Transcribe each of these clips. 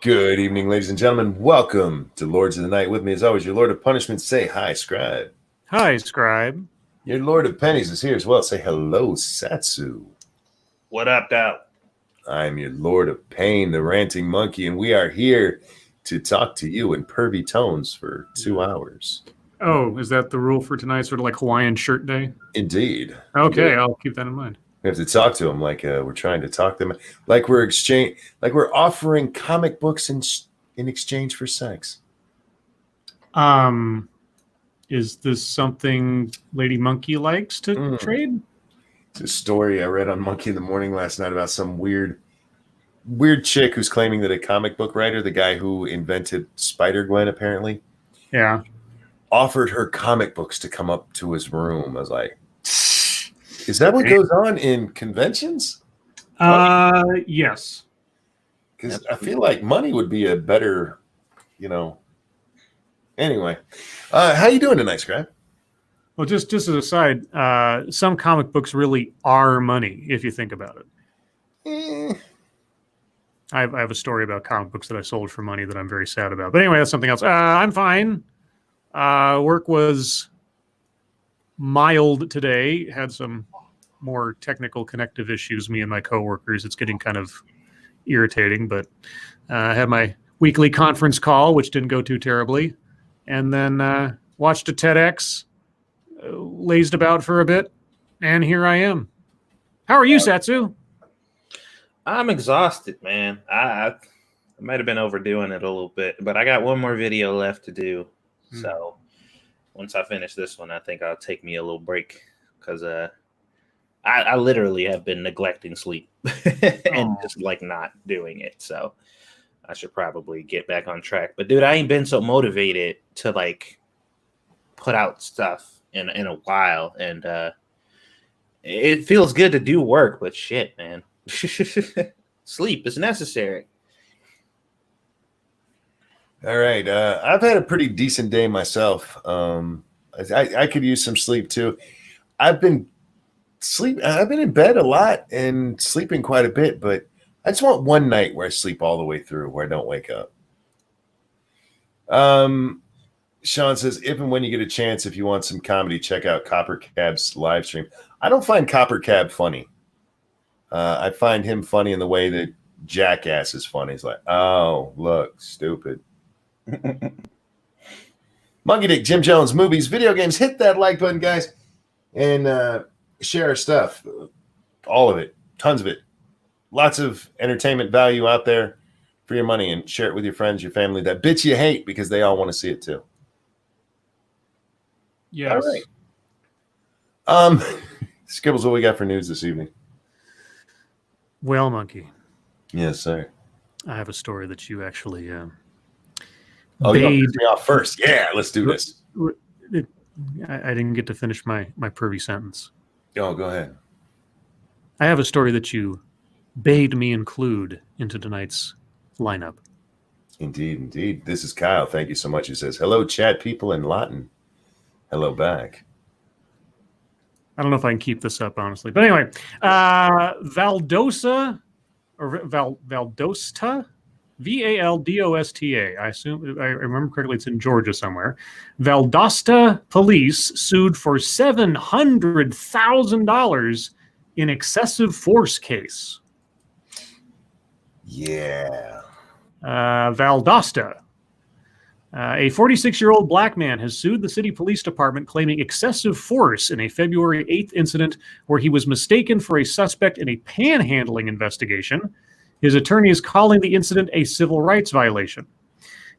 Good evening, ladies and gentlemen. Welcome to Lords of the Night. With me, as always, your Lord of Punishment. Say hi, Scribe. Hi, Scribe. Your Lord of Pennies is here as well. Say hello, Satsu. What up, Dow? I'm your Lord of Pain, the Ranting Monkey, and we are here to talk to you in pervy tones for 2 hours. Oh, is that the rule for tonight? Sort of like Hawaiian shirt day? Indeed. Okay, I'll keep that in mind. We have to talk to them like we're trying to talk them, like we're offering comic books in exchange for sex. Is this something Lady Monkey likes to trade? It's a story I read on Monkey in the Morning last night about some weird chick who's claiming that a comic book writer, the guy who invented Spider-Gwen, apparently, offered her comic books to come up to his room. I was like, is that what goes on in conventions? Yes. Because I feel like money would be a better, Anyway, how you doing tonight, Scribe? Well, just as a side, some comic books really are money if you think about it. I have a story about comic books that I sold for money that I'm very sad about. But anyway, that's something else. I'm fine. Work was mild today. Had some more technical connective issues, me and my coworkers. It's getting kind of irritating, but I had my weekly conference call, which didn't go too terribly, and then watched a TEDx, lazed about for a bit, and here I am. How are you, Satsu? I'm exhausted, man. I might have been overdoing it a little bit, but I got one more video left to do. So once I finish this one, I think I'll take me a little break because I literally have been neglecting sleep and just like not doing it. So I should probably get back on track. But dude, I ain't been so motivated to like put out stuff in a while, and it feels good to do work, but shit, man. Sleep is necessary. All right. I've had a pretty decent day myself. I could use some sleep too. I've been in bed a lot and sleeping quite a bit, but I just want one night where I sleep all the way through, where I don't wake up. Sean says, if and when you get a chance, if you want some comedy, check out Copper Cab's live stream. I don't find Copper Cab funny. I find him funny in the way that Jackass is funny. He's like, oh, look, stupid. Monkey Dick, Jim Jones, movies, video games. Hit that like button, guys, and share our stuff. All of it. Tons of it. Lots of entertainment value out there for your money, and share it with your friends, your family, that bitch you hate, because they all want to see it too. Yes. All right. Scribbles, what we got for news this evening? Well, Monkey. Yes, sir. I have a story that you actually you want to piss me off first. Yeah, let's do this. I didn't get to finish my pervy sentence. Oh, go ahead. I have a story that you bade me include into tonight's lineup. Indeed. This is Kyle. Thank you so much. He says, hello, chat people in LotN. Hello back. I don't know if I can keep this up, honestly. But anyway, Valdosta, Valdosta, I assume, I remember correctly, it's in Georgia somewhere. Valdosta police sued for $700,000 in excessive force case. Yeah. Valdosta. A 46-year-old black man has sued the city police department claiming excessive force in a February 8th incident where he was mistaken for a suspect in a panhandling investigation. His attorney is calling the incident a civil rights violation.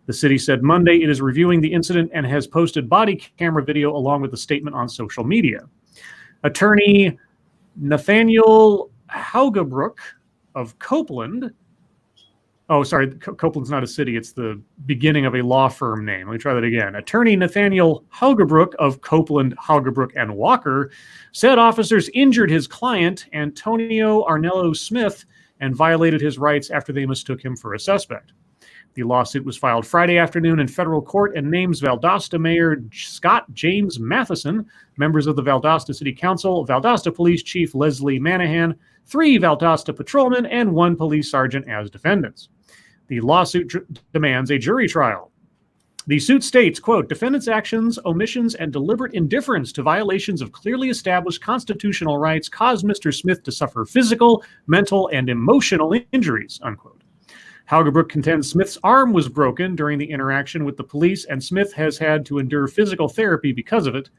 The city said Monday it is reviewing the incident and has posted body camera video along with a statement on social media. Attorney Nathaniel Haugebrook of Copeland. Oh, sorry, Copeland's not a city. It's the beginning of a law firm name. Let me try that again. Attorney Nathaniel Haugebrook of Copeland, Haugebrook, and Walker said officers injured his client, Antonio Arnello Smith, and violated his rights after they mistook him for a suspect. The lawsuit was filed Friday afternoon in federal court and names Valdosta Mayor Scott James Matheson, members of the Valdosta City Council, Valdosta Police Chief Leslie Manahan, 3 Valdosta patrolmen, and 1 police sergeant as defendants. The lawsuit demands a jury trial. The suit states, quote, defendant's actions, omissions, and deliberate indifference to violations of clearly established constitutional rights caused Mr. Smith to suffer physical, mental, and emotional injuries, unquote. Haugerbrook contends Smith's arm was broken during the interaction with the police, and Smith has had to endure physical therapy because of it.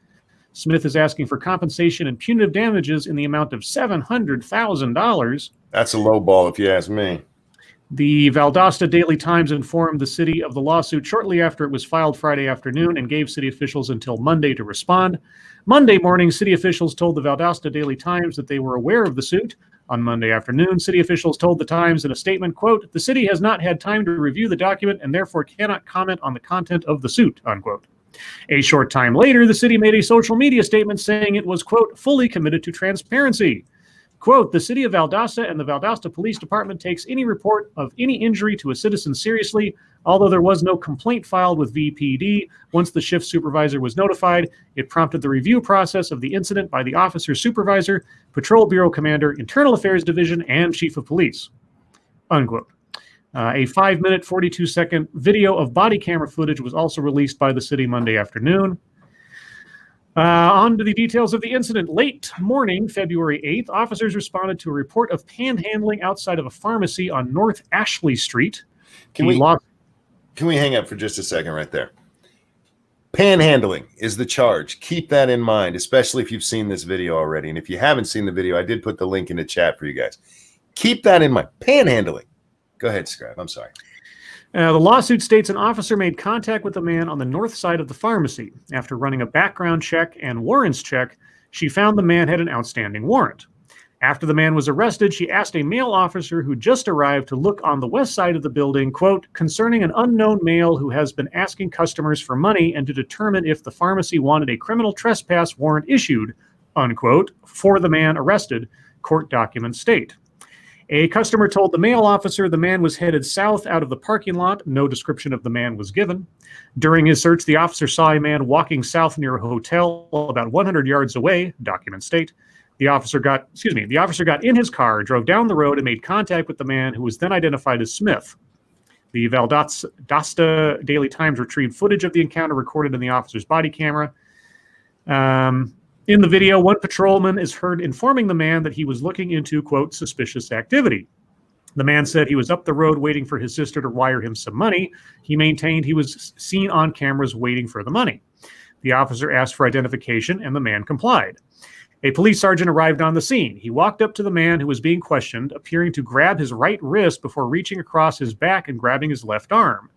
Smith is asking for compensation and punitive damages in the amount of $700,000. That's a low ball, if you ask me. The Valdosta Daily Times informed the city of the lawsuit shortly after it was filed Friday afternoon and gave city officials until Monday to respond. Monday morning, city officials told the Valdosta Daily Times that they were aware of the suit. On Monday afternoon, city officials told the Times in a statement, quote, the city has not had time to review the document and therefore cannot comment on the content of the suit, unquote. A short time later, the city made a social media statement saying it was, quote, fully committed to transparency. Quote, the city of Valdosta and the Valdosta Police Department takes any report of any injury to a citizen seriously. Although there was no complaint filed with VPD, once the shift supervisor was notified, it prompted the review process of the incident by the officer supervisor, Patrol Bureau Commander, Internal Affairs Division, and Chief of Police, unquote. A 5-minute, 42-second video of body camera footage was also released by the city Monday afternoon. On to the details of the incident. Late morning, February 8th, officers responded to a report of panhandling outside of a pharmacy on North Ashley Street. Can we hang up for just a second right there? Panhandling is the charge. Keep that in mind, especially if you've seen this video already. And if you haven't seen the video, I did put the link in the chat for you guys. Keep that in mind. Panhandling. Go ahead, Scribe. I'm sorry. The lawsuit states an officer made contact with a man on the north side of the pharmacy. After running a background check and warrants check, she found the man had an outstanding warrant. After the man was arrested, she asked a male officer who just arrived to look on the west side of the building, quote, concerning an unknown male who has been asking customers for money and to determine if the pharmacy wanted a criminal trespass warrant issued, unquote, for the man arrested, court documents state. A customer told the male officer the man was headed south out of the parking lot. No description of the man was given. During his search, the officer saw a man walking south near a hotel about 100 yards away, documents state. The officer got in his car, drove down the road, and made contact with the man, who was then identified as Smith. The Valdosta Daily Times retrieved footage of the encounter recorded in the officer's body camera. In the video, one patrolman is heard informing the man that he was looking into, quote, suspicious activity. The man said he was up the road waiting for his sister to wire him some money. He maintained he was seen on cameras waiting for the money. The officer asked for identification, and the man complied. A police sergeant arrived on the scene. He walked up to the man who was being questioned, appearing to grab his right wrist before reaching across his back and grabbing his left arm.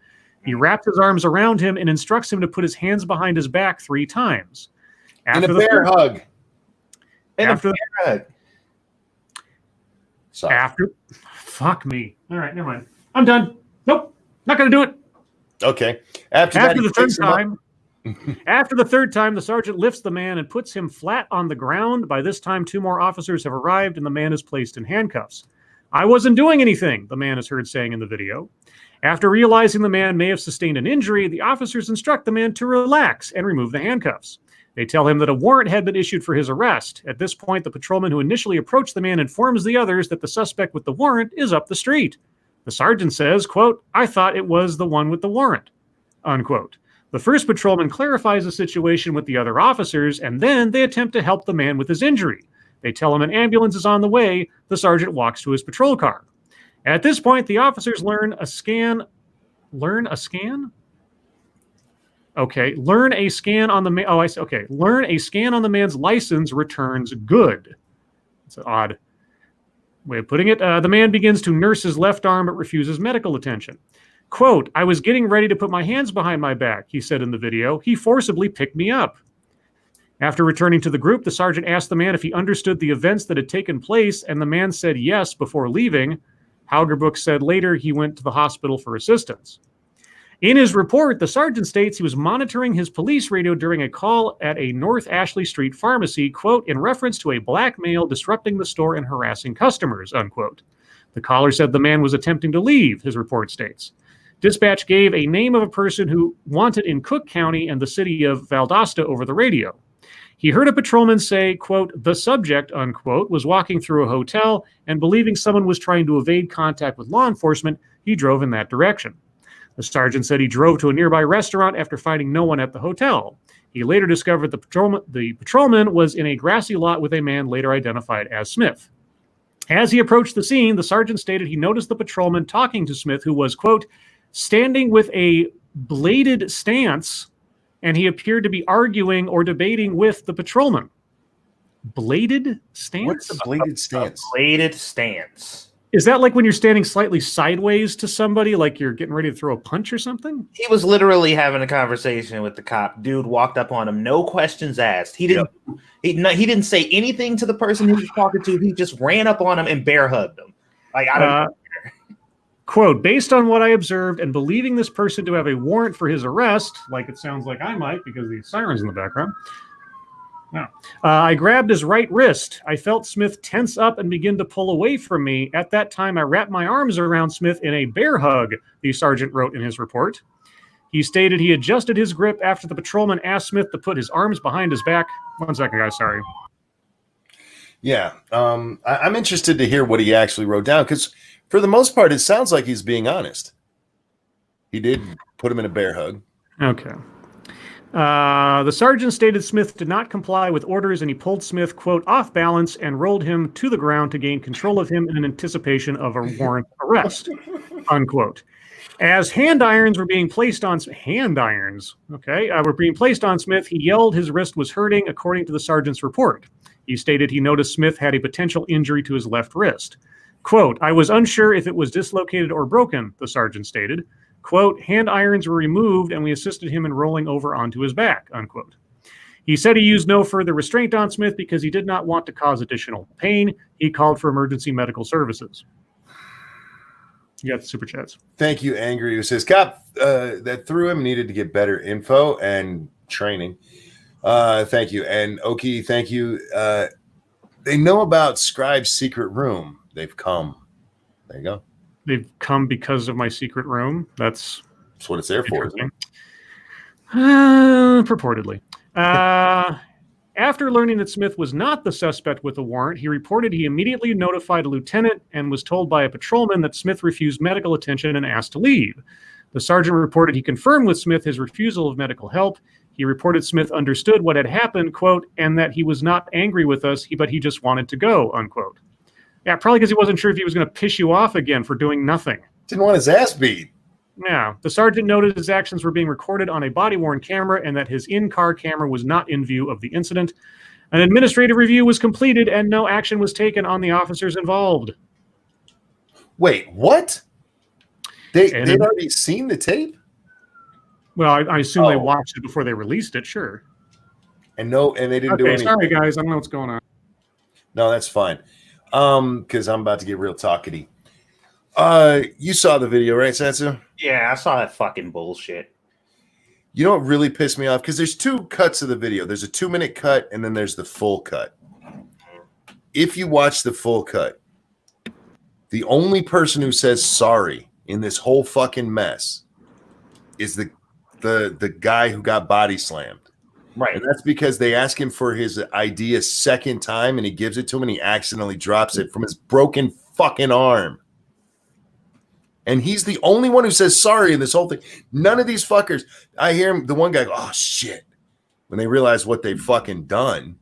He wrapped his arms around him and instructs him to put his hands behind his back 3 times. After the bear hug. Sorry. Fuck me. All right, never mind. I'm done. Nope, not going to do it. Okay. After the third time, the sergeant lifts the man and puts him flat on the ground. By this time, 2 more officers have arrived, and the man is placed in handcuffs. I wasn't doing anything, the man is heard saying in the video. After realizing the man may have sustained an injury, the officers instruct the man to relax and remove the handcuffs. They tell him that a warrant had been issued for his arrest. At this point, the patrolman who initially approached the man informs the others that the suspect with the warrant is up the street. The sergeant says, quote, I thought it was the one with the warrant, unquote. The first patrolman clarifies the situation with the other officers, and then they attempt to help the man with his injury. They tell him an ambulance is on the way. The sergeant walks to his patrol car. At this point, the officers learn a scan on the man's license returns good. It's an odd way of putting it. The man begins to nurse his left arm but refuses medical attention. Quote, I was getting ready to put my hands behind my back, he said in the video. He forcibly picked me up. After returning to the group, the sergeant asked the man if he understood the events that had taken place, and the man said yes before leaving. Haugerbrook said later he went to the hospital for assistance. In his report, the sergeant states he was monitoring his police radio during a call at a North Ashley Street pharmacy, quote, in reference to a black male disrupting the store and harassing customers, unquote. The caller said the man was attempting to leave, his report states. Dispatch gave a name of a person who wanted in Cook County and the city of Valdosta over the radio. He heard a patrolman say, quote, the subject, unquote, was walking through a hotel and believing someone was trying to evade contact with law enforcement, he drove in that direction. The sergeant said he drove to a nearby restaurant after finding no one at the hotel. He later discovered the patrolman was in a grassy lot with a man later identified as Smith. As he approached the scene, the sergeant stated he noticed the patrolman talking to Smith, who was, quote, standing with a bladed stance, and he appeared to be arguing or debating with the patrolman. Bladed stance? What's a bladed stance? A bladed stance. Is that like when you're standing slightly sideways to somebody, like you're getting ready to throw a punch or something? He was literally having a conversation with the cop. Dude walked up on him, no questions asked. He didn't. He didn't say anything to the person he was talking to. He just ran up on him and bear hugged him. Like I don't know. Quote, based on what I observed and believing this person to have a warrant for his arrest, like it sounds like I might because the siren's in the background. No. I grabbed his right wrist. I felt Smith tense up and begin to pull away from me. At that time, I wrapped my arms around Smith in a bear hug, the sergeant wrote in his report. He stated he adjusted his grip after the patrolman asked Smith to put his arms behind his back. 1 second, guys, sorry. Yeah, I'm interested to hear what he actually wrote down, because for the most part, it sounds like he's being honest. He did put him in a bear hug. Okay. The sergeant stated Smith did not comply with orders, and he pulled Smith, quote, off balance and rolled him to the ground to gain control of him in anticipation of a warrant arrest, unquote. As hand irons were being placed on Smith, he yelled his wrist was hurting, according to the sergeant's report. He stated he noticed Smith had a potential injury to his left wrist. Quote, I was unsure if it was dislocated or broken, the sergeant stated. Quote, hand irons were removed and we assisted him in rolling over onto his back, unquote. He said he used no further restraint on Smith because he did not want to cause additional pain. He called for emergency medical services. You got the super chats. Thank you, Angry, who says, cop that threw him needed to get better info and training. Thank you. And Oki, thank you. They know about Scribe's secret room. They've come. There you go. They've come because of my secret room. That's what it's there for, isn't it? Purportedly. After learning that Smith was not the suspect with the warrant, he reported he immediately notified a lieutenant and was told by a patrolman that Smith refused medical attention and asked to leave. The sergeant reported he confirmed with Smith his refusal of medical help. He reported Smith understood what had happened, quote, and that he was not angry with us, but he just wanted to go, unquote. Yeah, probably because he wasn't sure if he was going to piss you off again for doing nothing. Didn't want his ass beat. Yeah. The sergeant noted his actions were being recorded on a body-worn camera and that his in-car camera was not in view of the incident. An administrative review was completed and no action was taken on the officers involved. Wait, what? They'd already seen the tape? Well, I assume they watched it before they released it, sure. And they didn't do anything. Sorry, guys. I don't know what's going on. No, that's fine. Because I'm about to get real talkaty. You saw the video, right, Satsu? Yeah, I saw that fucking bullshit. You know what really pissed me off? Because there's two cuts of the video. There's a 2-minute cut, and then there's the full cut. If you watch the full cut, the only person who says sorry in this whole fucking mess is the guy who got body slammed. Right. And that's because they ask him for his ID a second time, and he gives it to him, and he accidentally drops it from his broken fucking arm. And he's the only one who says sorry in this whole thing. None of these fuckers. I hear him, the one guy go, oh, shit. When they realize what they've fucking done.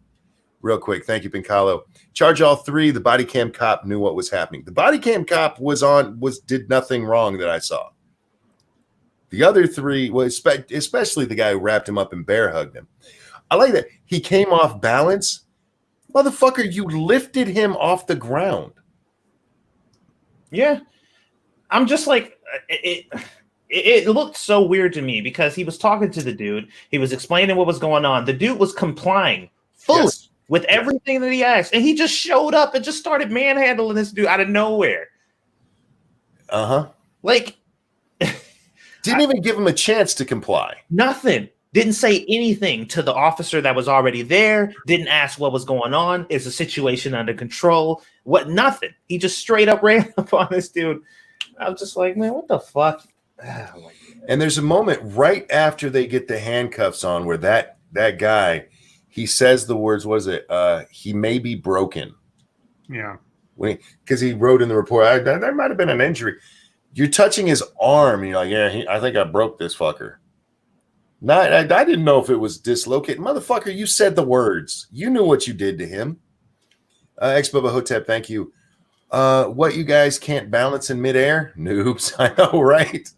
Real quick. Thank you, Pincalo. Charge all three. The body cam cop knew what was happening. The body cam cop did nothing wrong that I saw. The other three, especially the guy who wrapped him up and bear hugged him. I like that. He came off balance. Motherfucker, you lifted him off the ground. Yeah. I'm just like, it looked so weird to me because he was talking to the dude. He was explaining what was going on. The dude was complying fully with everything that he asked. And he just showed up and just started manhandling this dude out of nowhere. Uh-huh. Like, didn't even give him a chance to comply. Nothing. Didn't say anything to the officer that was already there. Didn't ask what was going on. Is the situation under control? Nothing. He just straight up ran up on this dude. I was just like, man, what the fuck? Oh, and there's a moment right after they get the handcuffs on where that guy, he says the words, what is it? He may be broken. Yeah. Because he wrote in the report, there might have been an injury. You're touching his arm. And you're like, yeah, I think I broke this fucker. I didn't know if it was dislocated. Motherfucker, you said the words. You knew what you did to him. Ex-Bubba Hotep, thank you. What, you guys can't balance in midair? Noobs. I know, right?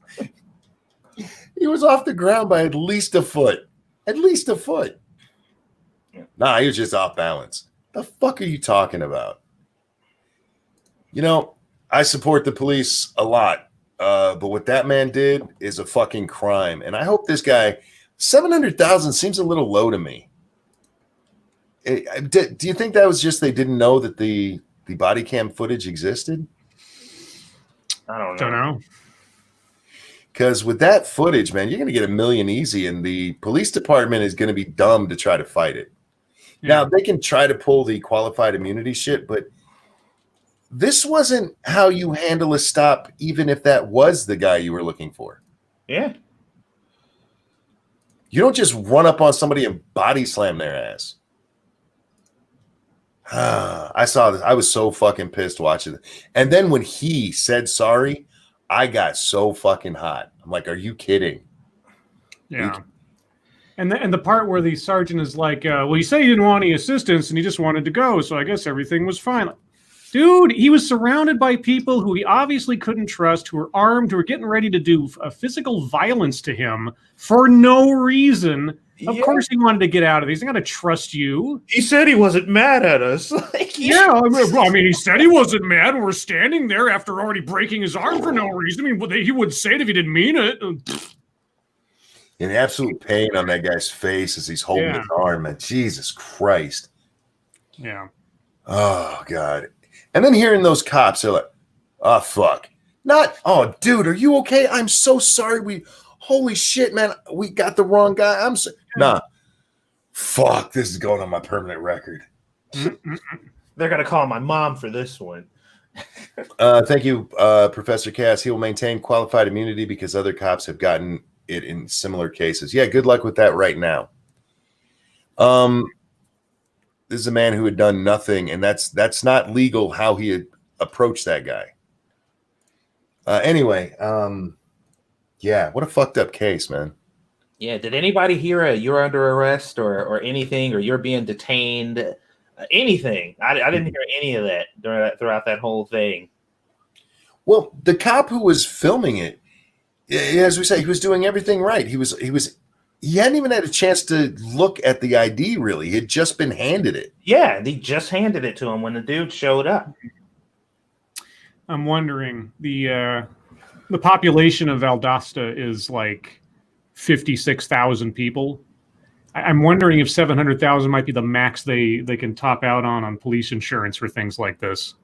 He was off the ground by at least a foot. At least a foot. Nah, he was just off balance. The fuck are you talking about? You know, I support the police a lot. But what that man did is a fucking crime. And I hope this guy, 700,000 seems a little low to me. Do you think that was just they didn't know that the body cam footage existed? I don't know. Because with that footage, man, you're going to get $1 million easy, and the police department is going to be dumb to try to fight it. Yeah. Now, they can try to pull the qualified immunity shit, but this wasn't how you handle a stop, even if that was the guy you were looking for. Yeah. You don't just run up on somebody and body slam their ass. I saw this. I was so fucking pissed watching it. And then when he said sorry, I got so fucking hot. I'm like, are you kidding? Yeah. And the part where the sergeant is like, well, you say you didn't want any assistance and he just wanted to go, so I guess everything was fine. Like, dude, he was surrounded by people who he obviously couldn't trust, who were armed, who were getting ready to do physical violence to him for no reason. Of course he wanted to get out of these. He's not going to trust you. He said he wasn't mad at us. Yeah, I mean, he said he wasn't mad. We're standing there after already breaking his arm for no reason. I mean, he would say it if he didn't mean it. In absolute pain on that guy's face as he's holding his arm, man. Jesus Christ. Yeah. Oh, God. And then hearing those cops, they're like, oh, fuck. Not, oh, dude, are you okay? I'm so sorry. Holy shit, man. We got the wrong guy. I'm so, nah. Fuck, this is going on my permanent record. They're going to call my mom for this one. Thank you, Professor Cass. He will maintain qualified immunity because other cops have gotten it in similar cases. Yeah, good luck with that right now. This is a man who had done nothing, and that's not legal how he had approached that guy. Anyway, yeah, what a fucked up case, man. Yeah, did anybody hear you're under arrest or anything, or you're being detained? Anything? I didn't hear any of that throughout that whole thing. Well, the cop who was filming it, as we say, he was doing everything right. He hadn't even had a chance to look at the ID, really. He had just been handed it. Yeah, they just handed it to him when the dude showed up. I'm wondering, the population of Valdosta is like 56,000 people. I'm wondering if 700,000 might be the max they can top out on police insurance for things like this.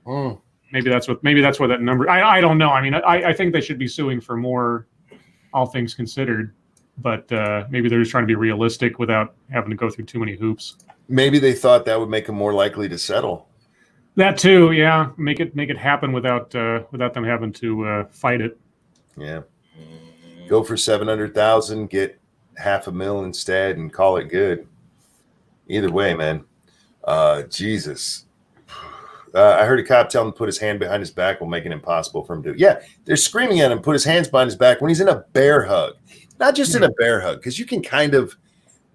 Mm. Maybe that's what that number. I don't know. I mean, I think they should be suing for more, all things considered. But maybe they're just trying to be realistic without having to go through too many hoops. Maybe they thought that would make them more likely to settle. That too, yeah. Make it happen without them having to fight it. Yeah. Go for 700,000, get $500,000 instead, and call it good. Either way, man. Jesus. I heard a cop tell him to put his hand behind his back will make it impossible for him to. Yeah, they're screaming at him, put his hands behind his back when he's in a bear hug. Not just in a bear hug, because you can kind of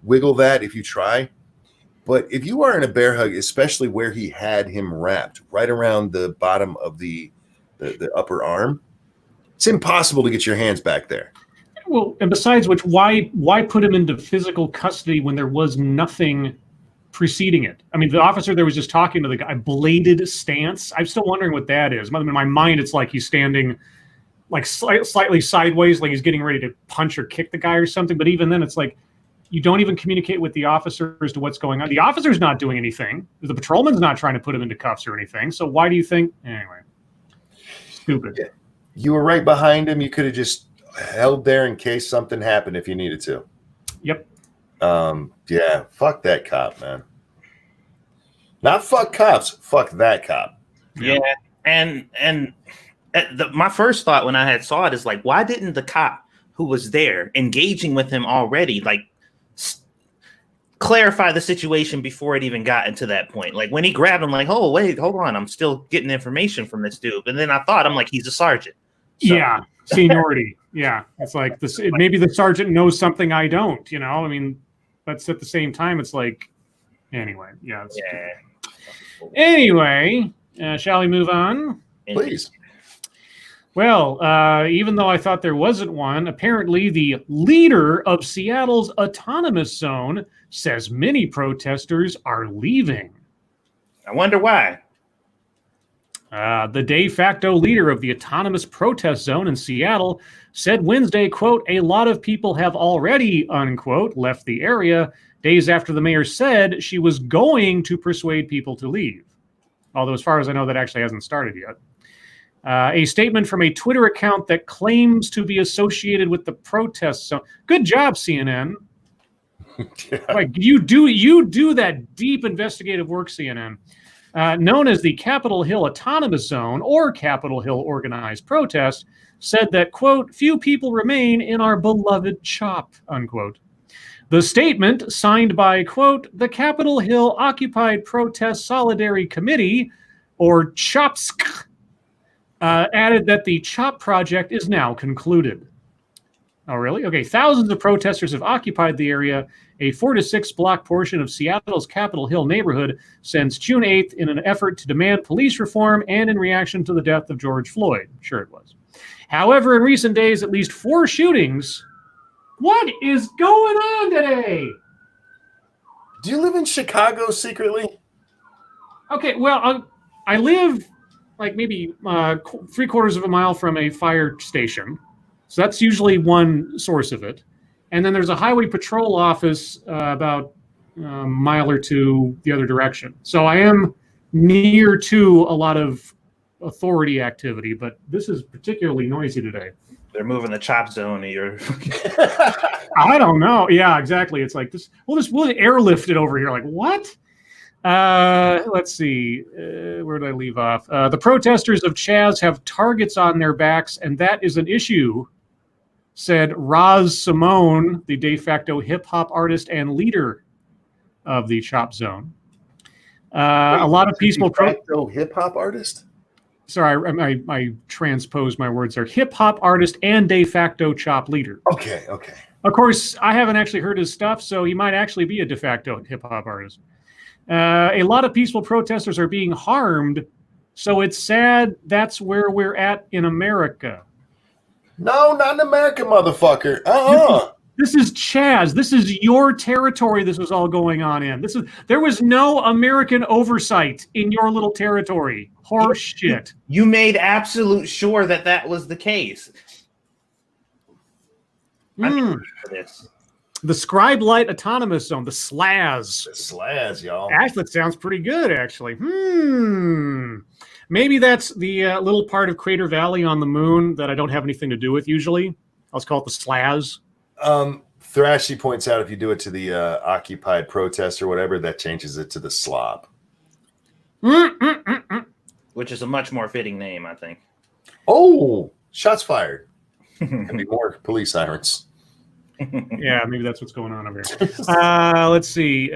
wiggle that if you try. But if you are in a bear hug, especially where he had him wrapped right around the bottom of the upper arm, it's impossible to get your hands back there. Well, and besides which, why put him into physical custody when there was nothing preceding it? I mean, the officer there was just talking to the guy, bladed stance. I'm still wondering what that is. In my mind, it's like he's standing like slightly sideways, like he's getting ready to punch or kick the guy or something. But even then, it's like you don't even communicate with the officer as to what's going on. The officer's not doing anything. The patrolman's not trying to put him into cuffs or anything. So why do you think? Anyway, stupid. Yeah. You were right behind him. You could have just held there in case something happened if you needed to. Yep. Yeah. Fuck that cop, man. Not fuck cops. Fuck that cop. Yeah. And my first thought when I had saw it is like, why didn't the cop who was there engaging with him already, like clarify the situation before it even got into that point? Like when he grabbed him, like, oh, wait, hold on. I'm still getting information from this dude. And then I'm like, he's a sergeant. So. Yeah, seniority. Yeah, it's like this. Maybe the sergeant knows something I don't. You know, I mean, but at the same time, it's like, anyway, yeah. Anyway, shall we move on? Please. Well, even though I thought there wasn't one, apparently the leader of Seattle's autonomous zone says many protesters are leaving. I wonder why. The de facto leader of the autonomous protest zone in Seattle said Wednesday, quote, a lot of people have already, unquote, left the area days after the mayor said she was going to persuade people to leave. Although, as far as I know, that actually hasn't started yet. A statement from a Twitter account that claims to be associated with the protest zone. Good job, CNN. Yeah. Like you do that deep investigative work, CNN. Known as the Capitol Hill Autonomous Zone or Capitol Hill Organized Protest, said that, quote, few people remain in our beloved CHOP, unquote. The statement, signed by, quote, the Capitol Hill Occupied Protest Solidarity Committee, or CHOPSC, added that the CHOP project is now concluded. Oh, really? Okay. Thousands of protesters have occupied the area, a 4 to 6 block portion of Seattle's Capitol Hill neighborhood, since June 8th in an effort to demand police reform and in reaction to the death of George Floyd. Sure it was. However, in recent days, at least 4 shootings. What is going on today? Do you live in Chicago secretly? Okay, well, I live like maybe 3/4 of a mile from a fire station. So that's usually one source of it. And then there's a highway patrol office about a mile or two the other direction. So I am near to a lot of authority activity, but this is particularly noisy today. They're moving the CHOP zone to your... I don't know. Yeah, exactly. It's like this. We'll airlift it over here. Like, what? Let's see. Where did I leave off? The protesters of Chaz have targets on their backs, and that is an issue, said Roz Simone, the de facto hip-hop artist and leader of the CHOP zone. A lot of peaceful... De facto hip-hop artist? Sorry, I transposed my words there. Hip-hop artist and de facto CHOP leader. Okay. Of course, I haven't actually heard his stuff, so he might actually be a de facto hip-hop artist. A lot of peaceful protesters are being harmed, so it's sad that's where we're at in America. No, not in America, motherfucker. This is Chaz. This is your territory this was all going on in. There was no American oversight in your little territory. Horse shit. You made absolute sure that was the case. For this. The Scribe Light Autonomous Zone, the SLAZ. The SLAZ, y'all. Actually, that sounds pretty good, actually. Maybe that's the little part of Crater Valley on the moon that I don't have anything to do with usually. I'll just call it the SLAZ. Thrashy points out if you do it to the occupied protest or whatever, that changes it to the slob. Which is a much more fitting name, I think. Oh, shots fired. Could be more police sirens. Yeah, maybe that's what's going on over here. Let's see.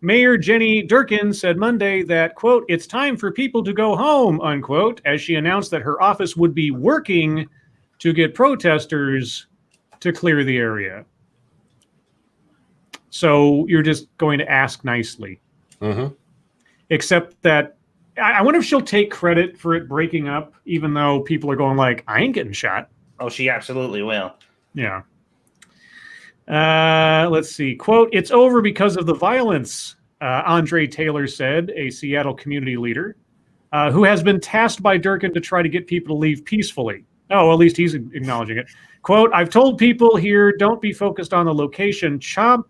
Mayor Jenny Durkin said Monday that, quote, it's time for people to go home, unquote, as she announced that her office would be working to get protesters to clear the area. So you're just going to ask nicely. Mm-hmm. Except that I wonder if she'll take credit for it breaking up, even though people are going like, I ain't getting shot. Oh, she absolutely will. Yeah. Let's see. Quote, it's over because of the violence, Andre Taylor said, a Seattle community leader, who has been tasked by Durkin to try to get people to leave peacefully. Oh, at least he's acknowledging it. Quote, I've told people here, don't be focused on the location. CHOP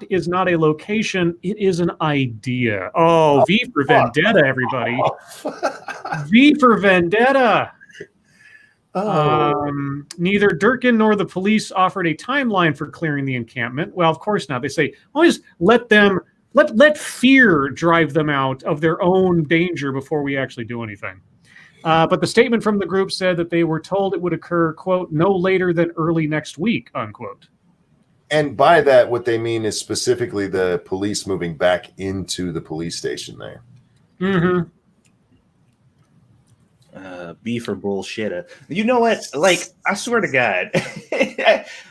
is not a location. It is an idea. Oh, V for Vendetta, everybody. V for Vendetta. Neither Durkin nor the police offered a timeline for clearing the encampment. Well, of course not. They say, always let fear drive them out of their own danger before we actually do anything. But the statement from the group said that they were told it would occur, quote, no later than early next week, unquote. And by that, what they mean is specifically the police moving back into the police station there. Mm-hmm. beef or bullshit. You know what? Like, I swear to God,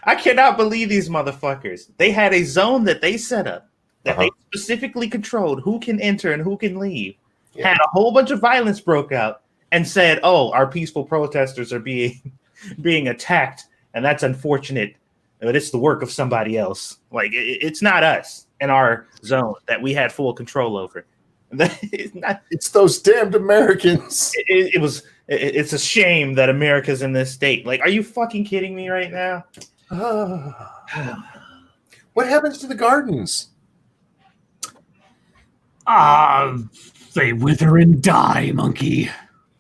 I cannot believe these motherfuckers. They had a zone that they set up that they specifically controlled who can enter and who can leave. Yeah. Had a whole bunch of violence broke out and said, "Oh, our peaceful protesters are being attacked, and that's unfortunate. But it's the work of somebody else. Like it's not us in our zone that we had full control over." It's those damned Americans. It's a shame that America's in this state. Like, are you fucking kidding me right now? What happens to the gardens? They wither and die, monkey.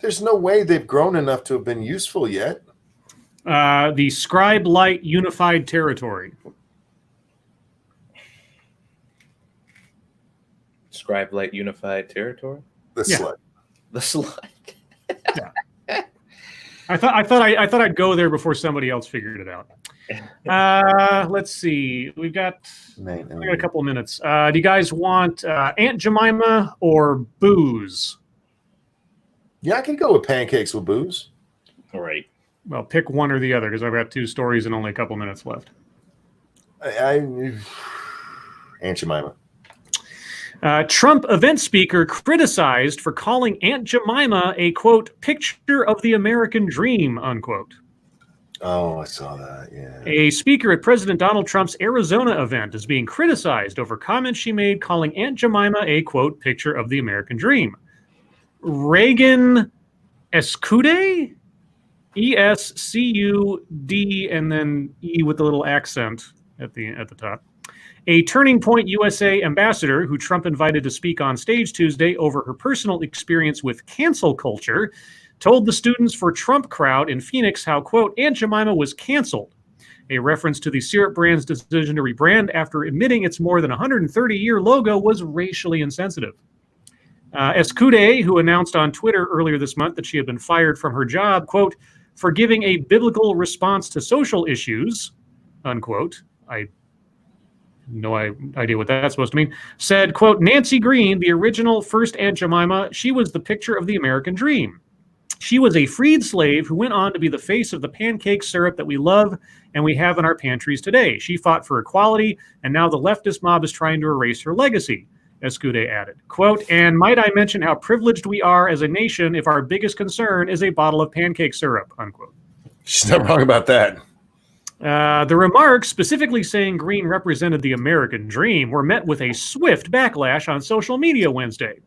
There's no way they've grown enough to have been useful yet. The Scribe Light Unified Territory. Scribe Light Unified Territory? The slut. The slut. Yeah. I thought I'd go there before somebody else figured it out. Let's see. We got a couple of minutes. Do you guys want Aunt Jemima or booze? Yeah, I can go with pancakes with booze. All right. Well, pick one or the other because I've got two stories and only a couple minutes left. Aunt Jemima. Trump event speaker criticized for calling Aunt Jemima a, quote, picture of the American dream, unquote. Oh, I saw that, yeah. A speaker at President Donald Trump's Arizona event is being criticized over comments she made calling Aunt Jemima a, quote, picture of the American dream. Reagan Escude? E-S-C-U-D and then E with the little accent at the top. A Turning Point USA ambassador who Trump invited to speak on stage Tuesday over her personal experience with cancel culture told the Students for Trump crowd in Phoenix how, quote, Aunt Jemima was canceled, a reference to the syrup brand's decision to rebrand after admitting its more than 130-year logo was racially insensitive. Escude, who announced on Twitter earlier this month that she had been fired from her job, quote, for giving a biblical response to social issues, unquote, I no idea what that's supposed to mean, said, quote, Nancy Green, the original first Aunt Jemima, she was the picture of the American dream. She was a freed slave who went on to be the face of the pancake syrup that we love and we have in our pantries today. She fought for equality, and now the leftist mob is trying to erase her legacy, Escude added. Quote, and might I mention how privileged we are as a nation if our biggest concern is a bottle of pancake syrup, unquote. She's not wrong about that. The remarks, specifically saying Green represented the American dream, were met with a swift backlash on social media Wednesday.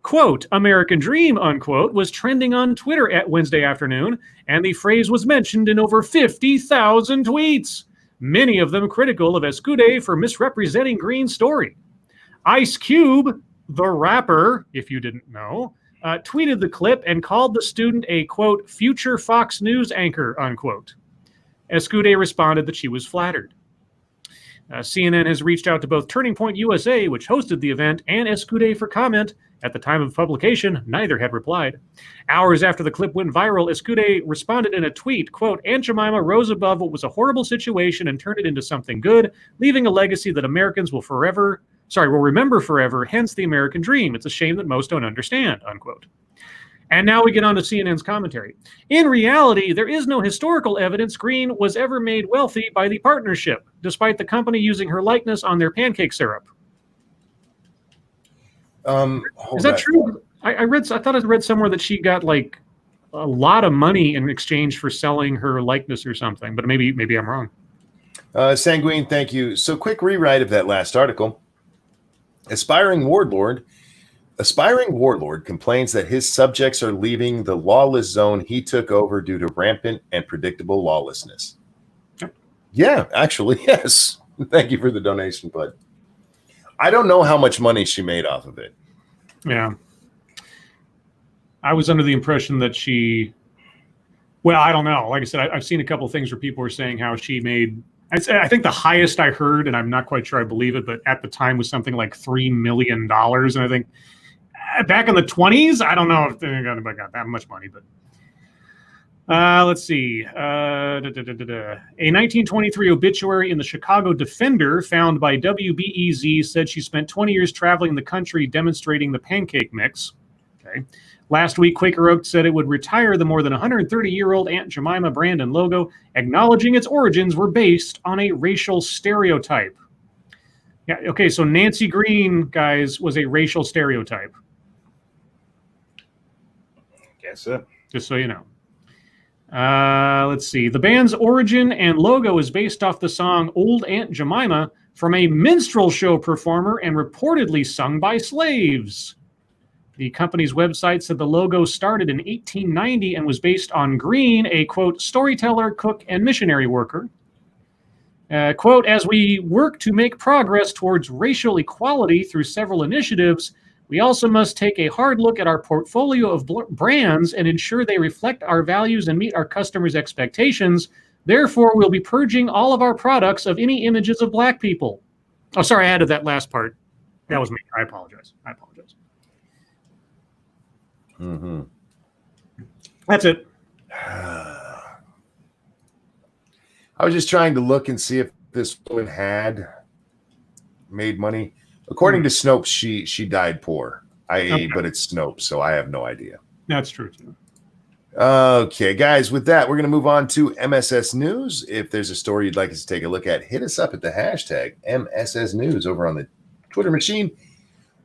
Quote, American dream, unquote, was trending on Twitter at Wednesday afternoon, and the phrase was mentioned in over 50,000 tweets, many of them critical of Escude for misrepresenting Green's story. Ice Cube, the rapper, if you didn't know, tweeted the clip and called the student a, quote, future Fox News anchor, unquote. Escude responded that she was flattered. CNN has reached out to both Turning Point USA, which hosted the event, and Escude for comment. At the time of publication, neither had replied. Hours after the clip went viral, Escude responded in a tweet, quote, Aunt Jemima rose above what was a horrible situation and turned it into something good, leaving a legacy that Americans will remember forever, hence the American dream. It's a shame that most don't understand, unquote. And now we get on to CNN's commentary. In reality, there is no historical evidence Green was ever made wealthy by the partnership, despite the company using her likeness on their pancake syrup. Is that true? I thought I read somewhere that she got like a lot of money in exchange for selling her likeness or something, but maybe I'm wrong. Sanguine, thank you. So quick rewrite of that last article. Aspiring warlord complains that his subjects are leaving the lawless zone he took over due to rampant and predictable lawlessness. Yeah, actually, yes. Thank you for the donation, bud. I don't know how much money she made off of it. Yeah. I was under the impression that well, I don't know. Like I said, I've seen a couple of things where people were saying how she made, I think the highest I heard, and I'm not quite sure I believe it, but at the time was something like $3 million. And I think back in the 20s, I don't know if they got that much money, but let's see. A 1923 obituary in the Chicago Defender found by WBEZ said she spent 20 years traveling the country demonstrating the pancake mix. Okay. Last week, Quaker Oats said it would retire the more than 130-year-old Aunt Jemima brand and logo, acknowledging its origins were based on a racial stereotype. Yeah, okay, so Nancy Green, guys, was a racial stereotype. Guess so. Just so you know. Let's see. The band's origin and logo is based off the song Old Aunt Jemima from a minstrel show performer and reportedly sung by slaves. The company's website said the logo started in 1890 and was based on Green, a, quote, storyteller, cook, and missionary worker. Quote, as we work to make progress towards racial equality through several initiatives, we also must take a hard look at our portfolio of brands and ensure they reflect our values and meet our customers' expectations. Therefore, we'll be purging all of our products of any images of black people. Oh, sorry, I added that last part. That was me. I apologize. Mm-hmm. That's it. I was just trying to look and see if this woman had made money. According to Snopes, she died poor. But it's Snopes, so I have no idea. That's true too. Okay, guys, with that, we're going to move on to MSS News. If there's a story you'd like us to take a look at, hit us up at the hashtag MSS News over on the Twitter machine.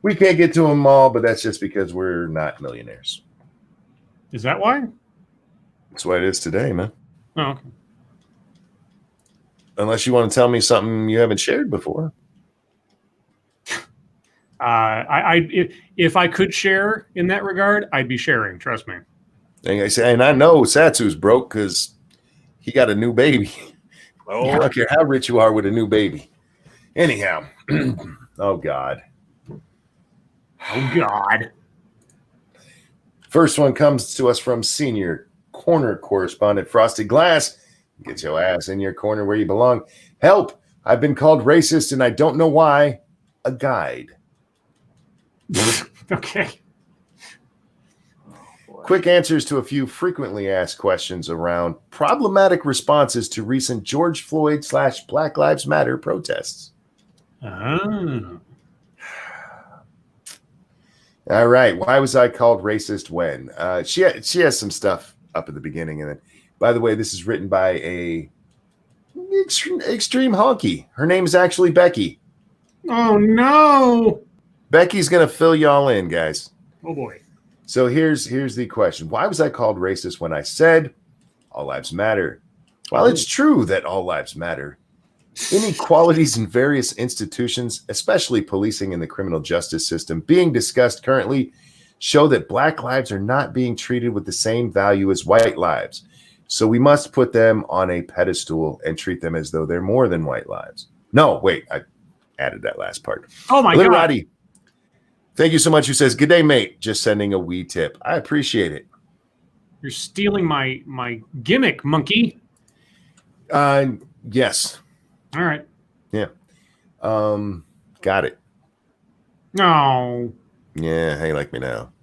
We can't get to them all, but that's just because we're not millionaires. Is that why? That's why it is today, man. Oh, okay. Unless you want to tell me something you haven't shared before. If I could share in that regard, I'd be sharing. Trust me. And I know Satsu's broke because he got a new baby. Oh, I don't care how rich you are with a new baby. Anyhow, oh God. Oh God. First one comes to us from senior corner correspondent Frosty Glass. Get your ass in your corner where you belong. Help! I've been called racist and I don't know why. A guide. Okay. Quick answers to a few frequently asked questions around problematic responses to recent George Floyd / Black Lives Matter protests. Oh. All right. Why was I called racist when? She has some stuff up at the beginning. And then, by the way, this is written by a extreme honky. Her name is actually Becky. Oh, no. Becky's going to fill y'all in, guys. Oh, boy. So here's the question. Why was I called racist when I said all lives matter? While it's true that all lives matter, inequalities in various institutions, especially policing and the criminal justice system being discussed currently, show that black lives are not being treated with the same value as white lives. So we must put them on a pedestal and treat them as though they're more than white lives. No, wait, I added that last part. Oh, my God. Thank you so much. Who says, good day, mate. Just sending a wee tip. I appreciate it. You're stealing my gimmick, monkey. Yes. All right. Yeah. Got it. No. Yeah, how you like me now?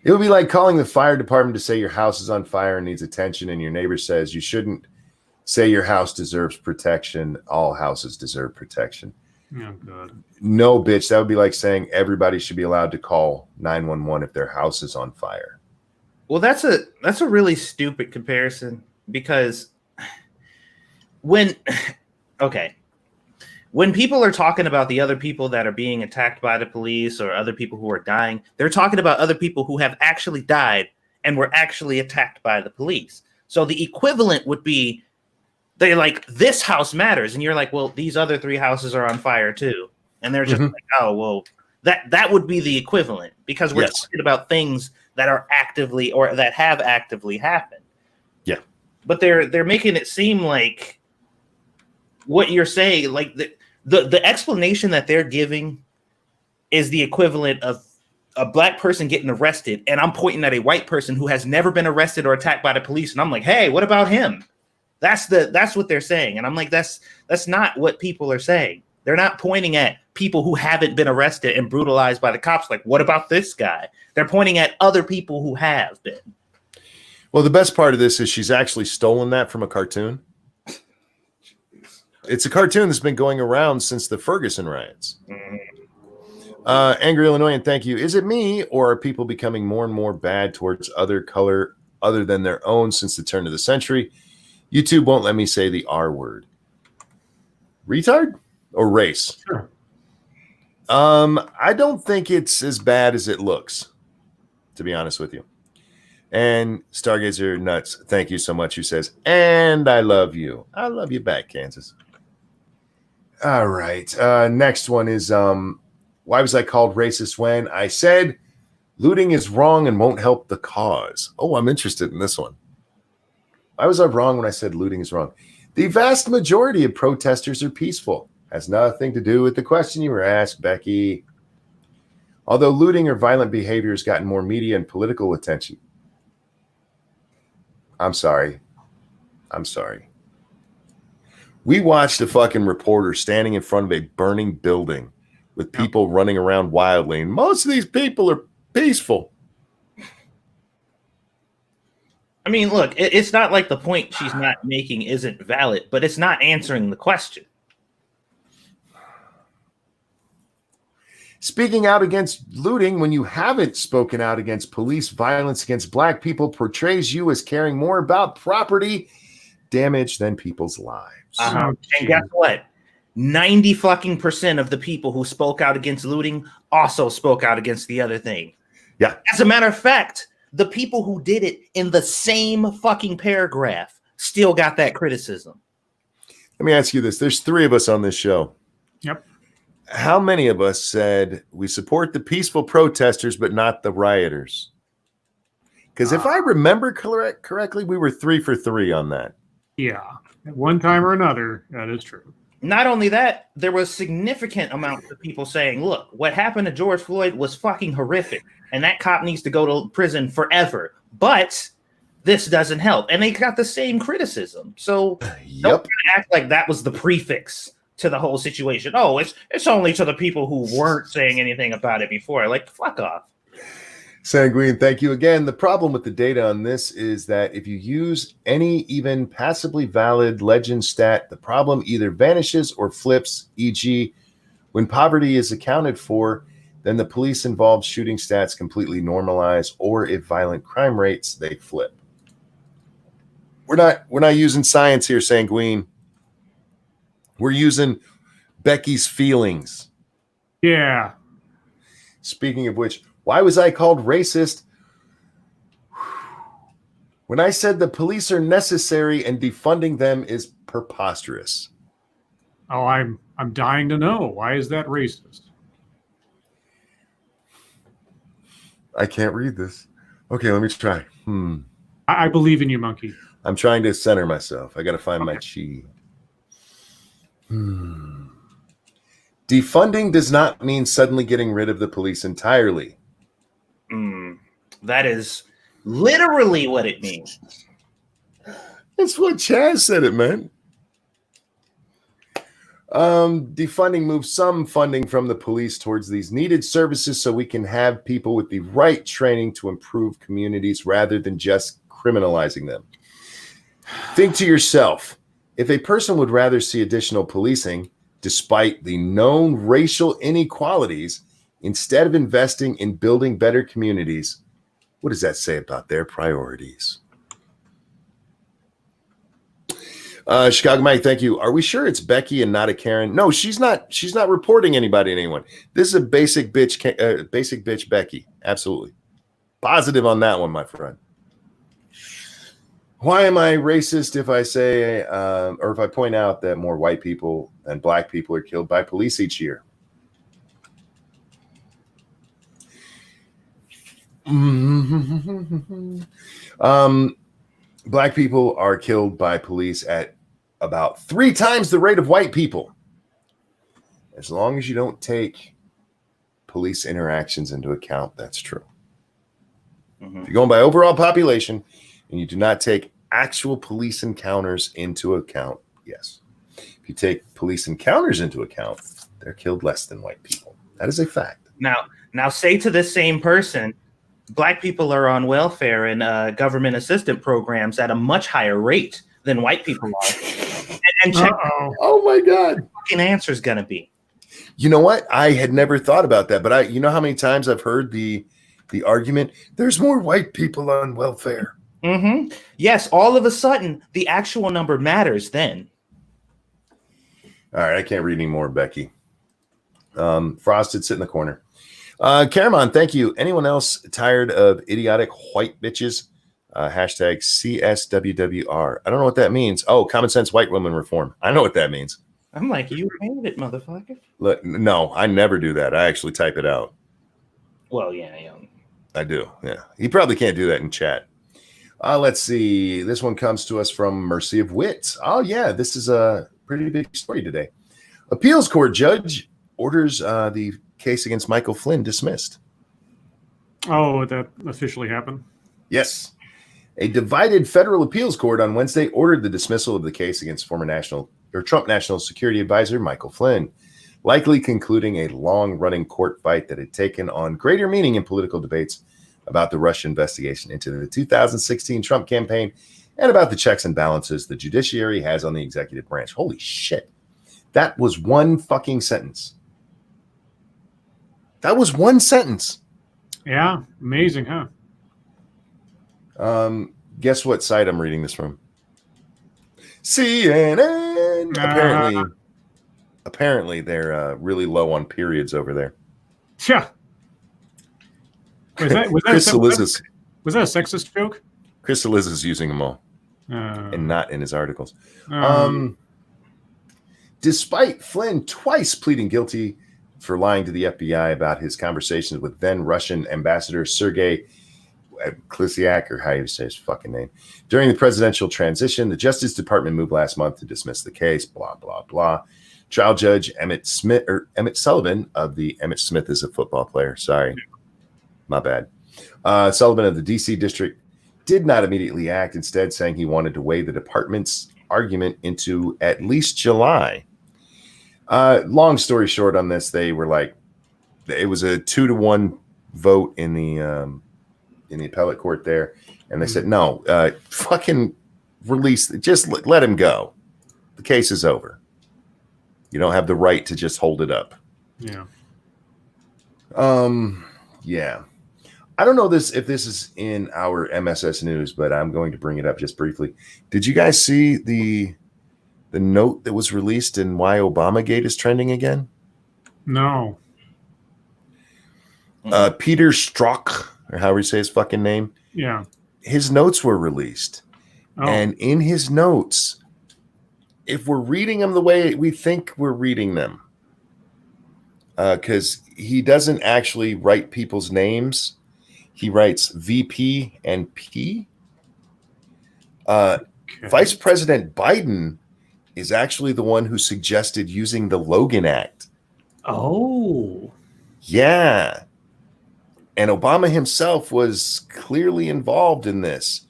It would be like calling the fire department to say your house is on fire and needs attention, and your neighbor says you shouldn't say your house deserves protection. All houses deserve protection. Oh, God. No, bitch. That would be like saying everybody should be allowed to call 911 if their house is on fire. Well, that's a really stupid comparison because when people are talking about the other people that are being attacked by the police or other people who are dying, they're talking about other people who have actually died and were actually attacked by the police. So the equivalent would be they're like, this house matters. And you're like, well, these other 3 houses are on fire too. And they're just like, oh, well, that would be the equivalent because we're talking about things that are actively or that have actively happened. Yeah. But they're making it seem like what you're saying, like the explanation that they're giving is the equivalent of a black person getting arrested. And I'm pointing at a white person who has never been arrested or attacked by the police. And I'm like, hey, what about him? That's what they're saying. And I'm like, that's not what people are saying. They're not pointing at people who haven't been arrested and brutalized by the cops. Like, what about this guy? They're pointing at other people who have been. Well, the best part of this is she's actually stolen that from a cartoon. It's a cartoon that's been going around since the Ferguson riots. Angry Illinoisan, thank you. Is it me, or are people becoming more and more bad towards other color other than their own since the turn of the century? YouTube won't let me say the R word. Retard or race? Sure. I don't think it's as bad as it looks, to be honest with you. And Stargazer Nuts, thank you so much, who says, and I love you. I love you back, Kansas. All right. Next one is, why was I called racist when I said looting is wrong and won't help the cause? Oh, I'm interested in this one. Why was I wrong when I said looting is wrong? The vast majority of protesters are peaceful. Has nothing to do with the question you were asked, Becky. Although looting or violent behavior has gotten more media and political attention. I'm sorry. We watched a fucking reporter standing in front of a burning building with people running around wildly, and most of these people are peaceful. I mean, look, it's not like the point she's not making isn't valid, but it's not answering the question. Speaking out against looting when you haven't spoken out against police violence against black people portrays you as caring more about property damage than people's lives. And guess what? 90% of the people who spoke out against looting also spoke out against the other thing. Yeah. As a matter of fact, the people who did it in the same fucking paragraph still got that criticism. Let me ask you this. There's 3 of us on this show. Yep. How many of us said we support the peaceful protesters, but not the rioters? Because if I remember correctly, we were 3 for 3 on that. Yeah. At one time or another, that is true. Not only that, there was significant amounts of people saying, look, what happened to George Floyd was fucking horrific, and that cop needs to go to prison forever. But this doesn't help. And they got the same criticism. So don't act like that was the prefix to the whole situation. Oh, it's only to the people who weren't saying anything about it before. Like, fuck off. Sanguine, thank you again. The problem with the data on this is that if you use any even passably valid legend stat, the problem either vanishes or flips, e.g., when poverty is accounted for, then the police-involved shooting stats completely normalize, or if violent crime rates, they flip. We're not using science here, Sanguine. We're using Becky's feelings. Yeah. Speaking of which, why was I called racist? When I said the police are necessary and defunding them is preposterous. Oh, I'm dying to know. Why is that racist? I can't read this. Okay, let me try. I believe in you, Monkey. I'm trying to center myself. I got to find my chi. Defunding does not mean suddenly getting rid of the police entirely. That is literally what it means. That's what Chaz said it meant. Defunding moves some funding from the police towards these needed services so we can have people with the right training to improve communities rather than just criminalizing them. Think to yourself, if a person would rather see additional policing, despite the known racial inequalities, instead of investing in building better communities, what does that say about their priorities? Chicago Mike, thank you. Are we sure it's Becky and not a Karen? No, she's not. She's not reporting anybody to anyone. This is a basic bitch Becky. Absolutely. Positive on that one, my friend. Why am I racist if I say, or if I point out that more white people than black people are killed by police each year? Black people are killed by police at about 3 times the rate of white people. As long as you don't take police interactions into account, that's true. If you're going by overall population and you do not take actual police encounters into account, yes. If you take police encounters into account, they're killed less than white people. That is a fact. Now say to this same person, black people are on welfare and government assistance programs at a much higher rate than white people are. And check oh my God. what the answer is going to be. You know what? I had never thought about that, but you know how many times I've heard the argument, there's more white people on welfare. Mm-hmm. Yes, all of a sudden, the actual number matters then. All right, I can't read anymore, Becky. Frosted, sit in the corner. Caramon, thank you. Anyone else tired of idiotic white bitches? Hashtag CSWWR. I don't know what that means. Oh, common sense white woman reform. I know what that means. I'm like, you made it, motherfucker. Look, no, I never do that. I actually type it out. Well, yeah. I do. Yeah. You probably can't do that in chat. Let's see. This one comes to us from Mercy of Wits. Oh, yeah. This is a pretty big story today. Appeals court judge orders the case against Michael Flynn dismissed. Oh, that officially happened? Yes. A divided federal appeals court on Wednesday ordered the dismissal of the case against former Trump National Security Advisor Michael Flynn, likely concluding a long-running court fight that had taken on greater meaning in political debates about the Russia investigation into the 2016 Trump campaign and about the checks and balances the judiciary has on the executive branch. Holy shit. That was one fucking sentence. That was one sentence. Yeah, amazing, huh? Guess what site I'm reading this from? CNN. Apparently they're really low on periods over there. Yeah. Was that a sexist joke? Chris Liz is using them all, and not in his articles. Despite Flynn twice pleading guilty for lying to the FBI about his conversations with then Russian Ambassador Sergei Klisiak, or how you say his fucking name, during the presidential transition, the Justice Department moved last month to dismiss the case. Blah blah blah. Trial judge Emmett Sullivan of the Emmett Smith is a football player. Sorry, my bad. Sullivan of the D.C. district did not immediately act, instead saying he wanted to weigh the department's argument into at least July. Long story short on this, they were like, it was a 2-1 vote in the appellate court there, and they said no, fucking release, just let him go. The case is over. You don't have the right to just hold it up. Yeah. Yeah. I don't know if this is in our MSS news, but I'm going to bring it up just briefly. Did you guys see the note that was released and why Obamagate is trending again? No. Peter Strzok, or however you say his fucking name. Yeah. His notes were released. Oh. And in his notes, if we're reading them the way we think we're reading them, because he doesn't actually write people's names. He writes VP and P. Okay. Vice President Biden is actually the one who suggested using the Logan Act. Oh. Yeah. And Obama himself was clearly involved in this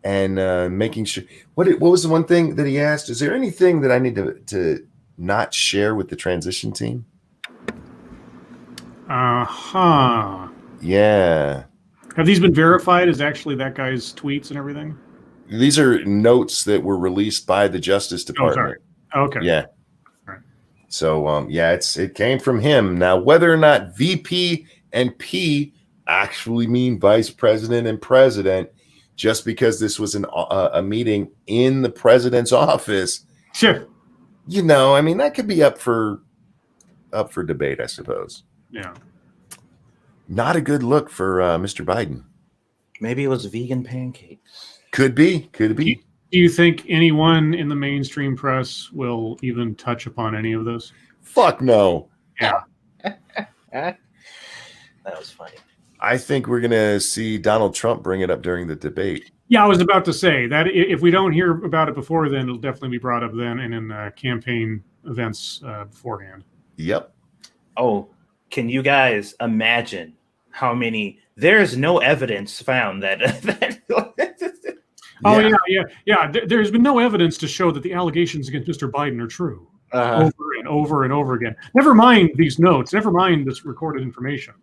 and making sure. What was the one thing that he asked? Is there anything that I need to not share with the transition team? Uh-huh. Yeah. Have these been verified as actually that guy's tweets and everything? These are notes that were released by the Justice Department. Oh, okay. Yeah. All right. So, it came from him. Now, whether or not VP and P actually mean vice president and president, just because this was a meeting in the president's office. Sure. That could be up for debate, I suppose. Yeah. Not a good look for Mr. Biden. Maybe it was vegan pancakes. Could be. Do you think anyone in the mainstream press will even touch upon any of this? Fuck no. Yeah. That was funny. I think we're going to see Donald Trump bring it up during the debate. Yeah, I was about to say that if we don't hear about it before then, it'll definitely be brought up then and in campaign events beforehand. Yep. Oh, can you guys imagine how many? There's no evidence found that. Yeah. There's been no evidence to show that the allegations against Mr. Biden are true. Over and over and over again. Never mind these notes. Never mind this recorded information.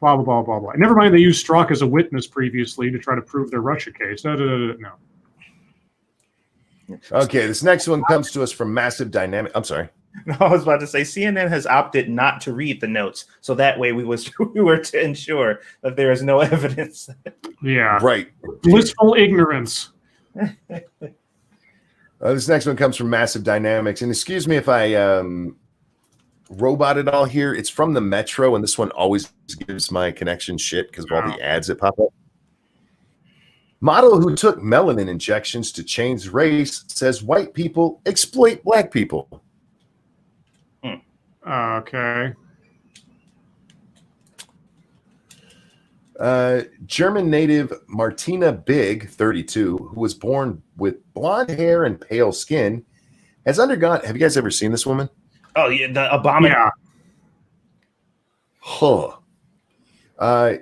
Blah, blah, blah, blah, blah. Never mind they used Strzok as a witness previously to try to prove their Russia case. No. Okay, this next one comes to us from Massive Dynamic. I'm sorry. No, I was about to say CNN has opted not to read the notes, so that way we were to ensure that there is no evidence. Yeah. Right. Blissful ignorance. This next one comes from Massive Dynamics, and excuse me if I robot it all here. It's from the Metro, and this one always gives my connection shit because of all the ads that pop up. Model who took melanin injections to change race says white people exploit black people. Okay. German native Martina Big, 32, who was born with blonde hair and pale skin, has undergone. Have you guys ever seen this woman? Oh, yeah, the abomination. Yeah.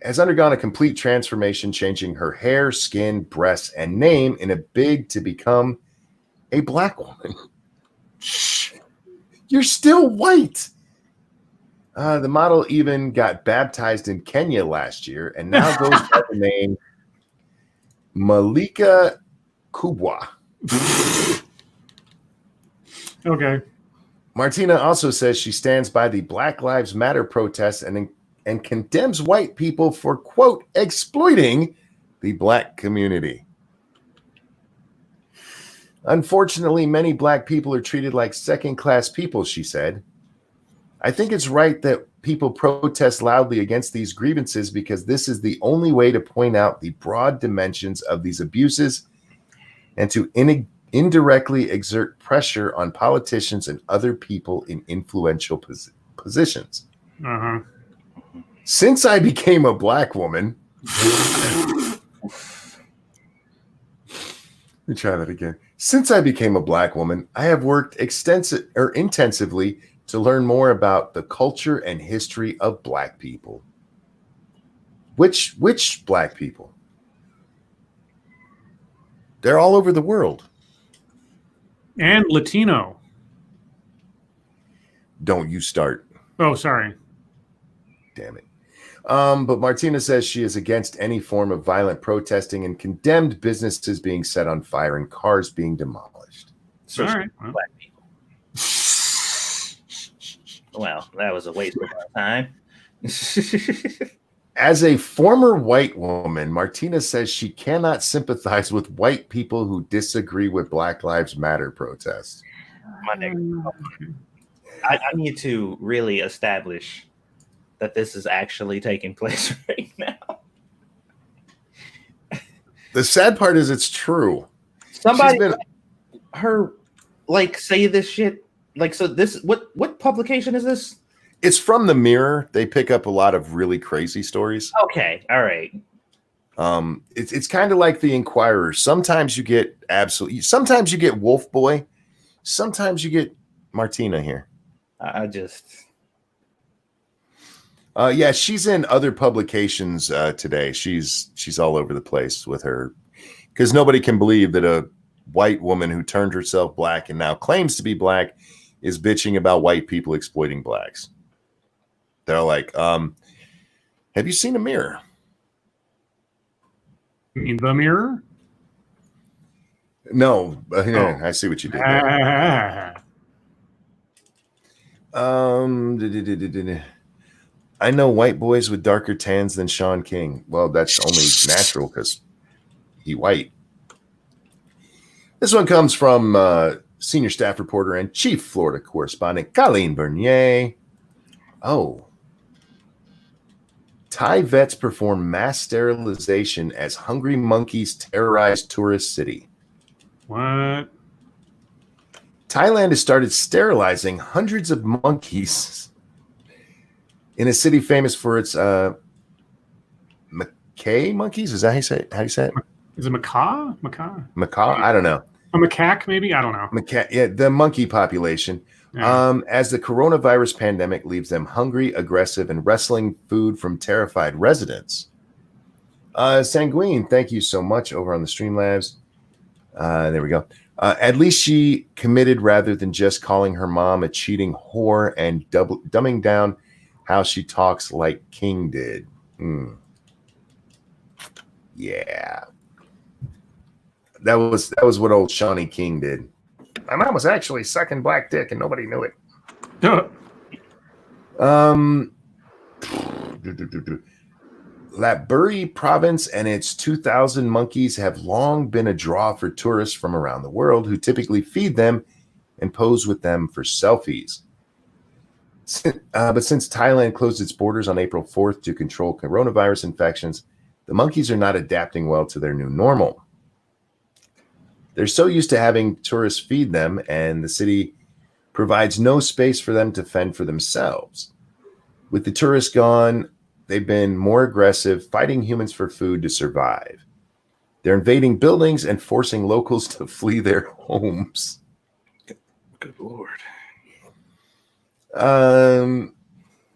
Has undergone a complete transformation, changing her hair, skin, breasts, and name in a bid to become a black woman. You're still white. The model even got baptized in Kenya last year and now goes by the name Malika Kubwa. Okay. Martina also says she stands by the Black Lives Matter protests and condemns white people for, quote, exploiting the black community. Unfortunately, many black people are treated like second-class people, she said. I think it's right that people protest loudly against these grievances because this is the only way to point out the broad dimensions of these abuses and to indirectly exert pressure on politicians and other people in influential positions. Uh-huh. Since I became a black woman, let me try that again. Since I became a black woman, I have worked intensively to learn more about the culture and history of black people. Which black people? They're all over the world. And Latino. Don't you start. Oh, sorry. Damn it. But Martina says she is against any form of violent protesting and condemned businesses being set on fire and cars being demolished. All right. Well. Black people. Well, that was a waste of our time. As a former white woman, Martina says she cannot sympathize with white people who disagree with Black Lives Matter protests. I need to really establish that this is actually taking place right now. The sad part is it's true. Somebody say this shit. Like, so this, what publication is this? It's from the Mirror. They pick up a lot of really crazy stories. Okay. All right. It's kind of like the Inquirer. Sometimes you get sometimes you get Wolf Boy. Sometimes you get Martina here. Yeah, she's in other publications today. She's all over the place with her because nobody can believe that a white woman who turned herself black and now claims to be black is bitching about white people exploiting blacks. They're like, have you seen a mirror? You mean the Mirror? No, I see what you did there. I know white boys with darker tans than Sean King. Well, that's only natural because he white. This one comes from senior staff reporter and chief Florida correspondent Colleen Bernier. Oh. Thai vets perform mass sterilization as hungry monkeys terrorize tourist city. What? Thailand has started sterilizing hundreds of monkeys in a city famous for its macaque monkeys. Is that how you say it? Is it macaque? Macaque? I don't know. A macaque, maybe? I don't know. Macaque, yeah, the monkey population. Yeah. As the coronavirus pandemic leaves them hungry, aggressive, and wrestling food from terrified residents. Sanguine, thank you so much over on the Streamlabs. There we go. At least she committed rather than just calling her mom a cheating whore and dumbing down how she talks like King did. Yeah. That was what old Shawnee King did. My mom was actually sucking black dick and nobody knew it. Laburi province and its 2,000 monkeys have long been a draw for tourists from around the world who typically feed them and pose with them for selfies. But since Thailand closed its borders on April 4th to control coronavirus infections, the monkeys are not adapting well to their new normal. They're so used to having tourists feed them, and the city provides no space for them to fend for themselves. With the tourists gone, they've been more aggressive, fighting humans for food to survive. They're invading buildings and forcing locals to flee their homes. Good Lord.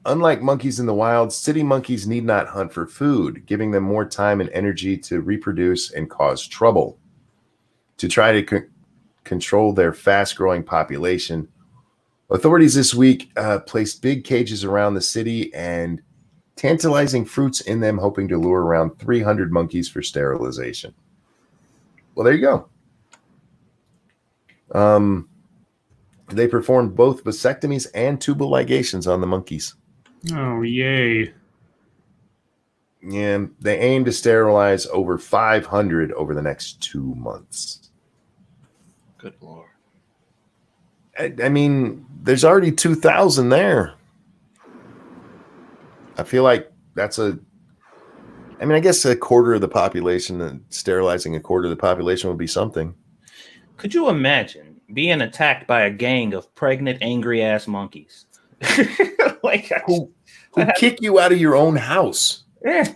Unlike monkeys in the wild, city monkeys need not hunt for food, giving them more time and energy to reproduce and cause trouble. To try to control their fast-growing population, authorities this week placed big cages around the city and tantalizing fruits in them, hoping to lure around 300 monkeys for sterilization. Well, there you go. They performed both vasectomies and tubal ligations on the monkeys. Oh, yay. And they aim to sterilize over 500 over the next 2 months. Good Lord. I mean, there's already 2,000 there. I feel like that's I guess a quarter of the population, and sterilizing a quarter of the population would be something. Could you imagine being attacked by a gang of pregnant, angry-ass monkeys? Like who kick you out of your own house? Yeah.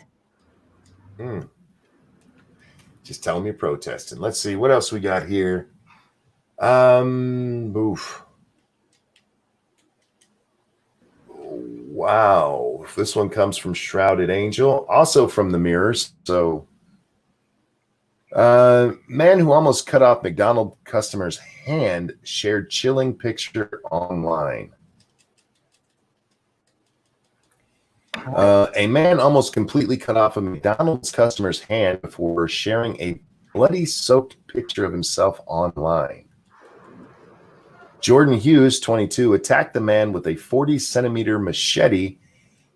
Just tell them you're protesting. Let's see what else we got here. Wow. This one comes from Shrouded Angel, also from the Mirrors. So, man who almost cut off McDonald's customer's hand shared chilling picture online. A man almost completely cut off a McDonald's customer's hand before sharing a bloody soaked picture of himself online. Jordan Hughes, 22, attacked the man with a 40-centimeter machete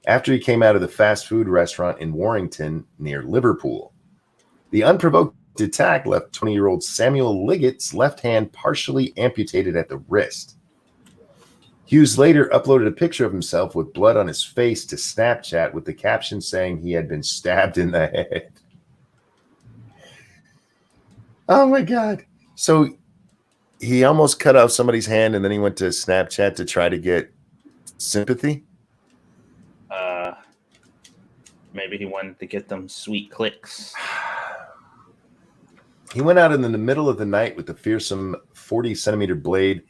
after he came out of the fast food restaurant in Warrington near Liverpool. The unprovoked attack left 20-year-old Samuel Liggett's left hand partially amputated at the wrist. Hughes later uploaded a picture of himself with blood on his face to Snapchat with the caption saying he had been stabbed in the head. Oh my God. So he almost cut off somebody's hand and then he went to Snapchat to try to get sympathy? Maybe he wanted to get them sweet clicks. He went out in the middle of the night with the fearsome 40-centimeter blade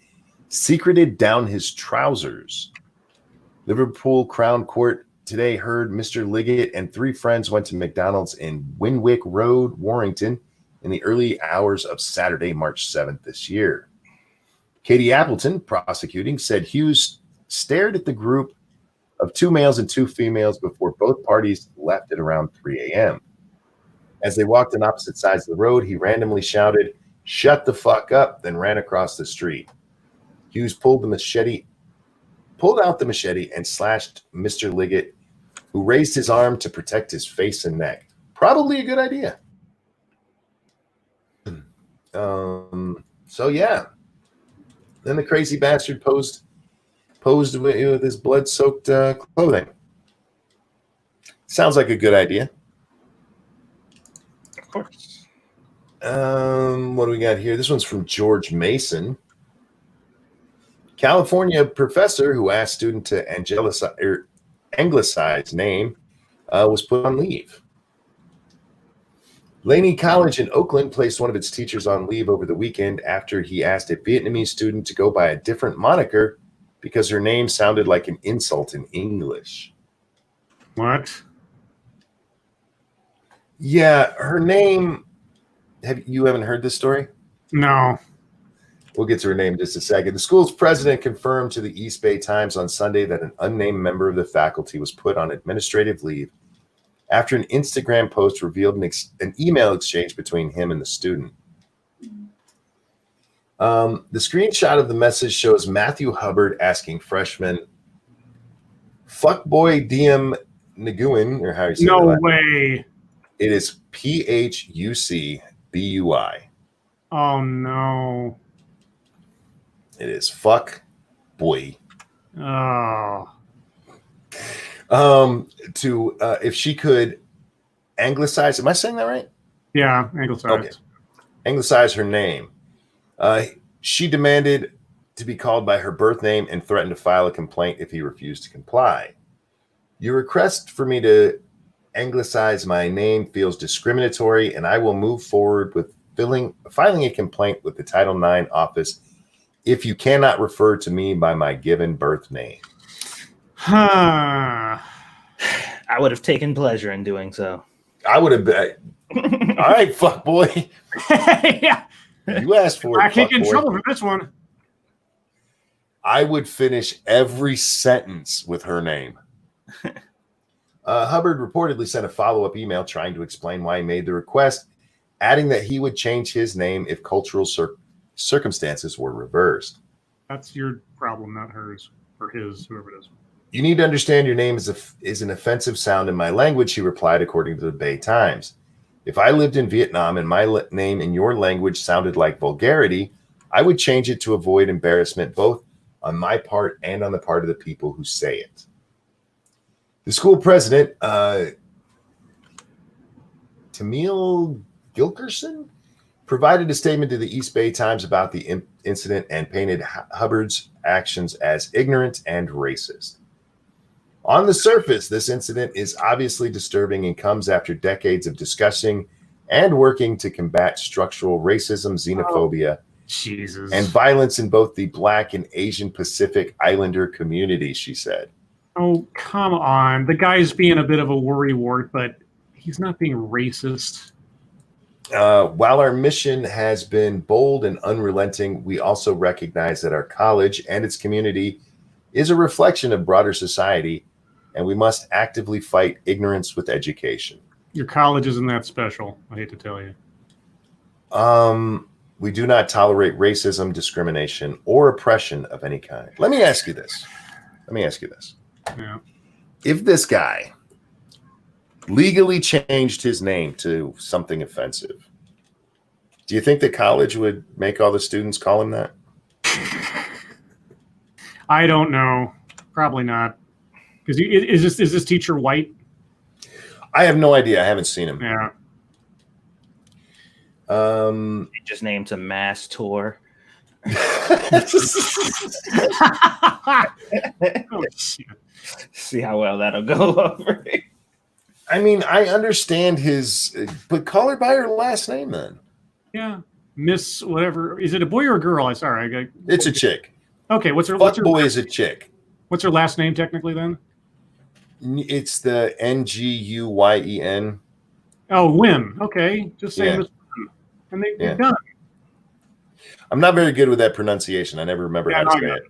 secreted down his trousers. Liverpool Crown Court today heard Mr. Liggett and 3 friends went to McDonald's in Winwick Road, Warrington, in the early hours of Saturday, March 7th this year. Katie Appleton, prosecuting, said Hughes stared at the group of 2 males and 2 females before both parties left at around 3 a.m. As they walked on opposite sides of the road, he randomly shouted, "Shut the fuck up," then ran across the street. Hughes pulled out the machete and slashed Mr. Liggett, who raised his arm to protect his face and neck. Probably a good idea. So yeah. Then the crazy bastard posed with his blood-soaked clothing. Sounds like a good idea. Of course. What do we got here? This one's from George Mason. California professor who asked student to anglicize name was put on leave. Laney College in Oakland placed one of its teachers on leave over the weekend after he asked a Vietnamese student to go by a different moniker because her name sounded like an insult in English. What? Yeah, her name. Haven't heard this story? No. We'll get to her name in just a second. The school's president confirmed to the East Bay Times on Sunday that an unnamed member of the faculty was put on administrative leave after an Instagram post revealed an email exchange between him and the student. The screenshot of the message shows Matthew Hubbard asking freshman Fuckboy DM Nguyen, or how you say No that? way. It is PHUCBUI. Oh no. It is fuck boy. Oh. To if she could anglicize, am I saying that right? Yeah, anglicized. Okay. Anglicize her name. She demanded to be called by her birth name and threatened to file a complaint if he refused to comply. Your request for me to anglicize my name feels discriminatory, and I will move forward with filing a complaint with the Title IX office if you cannot refer to me by my given birth name. Huh. I would have taken pleasure in doing so. I would have been. All right, fuck boy. Yeah. You asked for it. I can't get in fuckboy. trouble for this one. I would finish every sentence with her name. Hubbard reportedly sent a follow-up email trying to explain why he made the request, adding that he would change his name if cultural circumstances were reversed. That's your problem, not hers or his, whoever it is. You need to understand your name is an offensive sound in my language, he replied, according to the Bay Times. If I lived in Vietnam and my name in your language sounded like vulgarity, I would change it to avoid embarrassment both on my part and on the part of the people who say it. The school president, Tamil Gilkerson, provided a statement to the East Bay Times about the incident and painted Hubbard's actions as ignorant and racist. On the surface, this incident is obviously disturbing and comes after decades of and working to combat structural racism, xenophobia, and violence in both the Black and Asian Pacific Islander communities, she said. Oh, come on. The guy's being a bit of a worrywart, but he's not being racist. While our mission has been bold and unrelenting, we also recognize that our college and its community is a reflection of broader society, and we must actively fight ignorance with education. Your college isn't that special, I hate to tell you. We do not tolerate racism, discrimination, or oppression of any kind. Let me ask you this. Yeah. If this guy legally changed his name to something offensive, do you think the college would make all the students call him that? I don't know. Probably not. Because is this teacher white? I have no idea. I haven't seen him. Yeah. They just named a mass tour. Oh, shit. See how well that'll go over. I mean, I understand but call her by her last name then. Yeah. Miss whatever. Is it a boy or a girl? It's a chick. Okay, what's her boy is a chick. What's her last name technically then? It's the Nguyen. Oh, Wynn. Okay. Just say Miss Wynn. And they've done it. I'm not very good with that pronunciation. I never remember how to say it.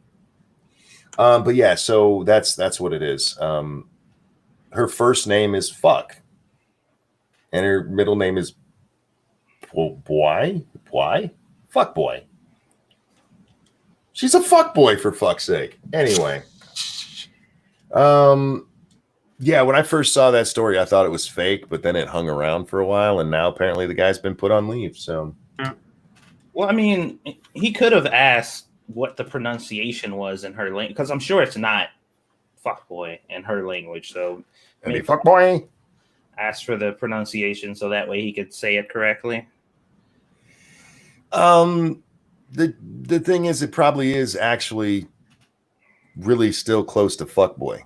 But yeah, so that's what it is. Her first name is Fuck, and her middle name is Boy. Fuck boy. She's a fuck boy, for fuck's sake. Anyway, yeah. When I first saw that story, I thought it was fake, but then it hung around for a while, and now apparently the guy's been put on leave. So, well, I mean, he could have asked what the pronunciation was in her language, because I'm sure it's not fuckboy in her language. So maybe fuckboy. Ask for the pronunciation so that way he could say it correctly. The thing is, it probably is actually really still close to fuckboy.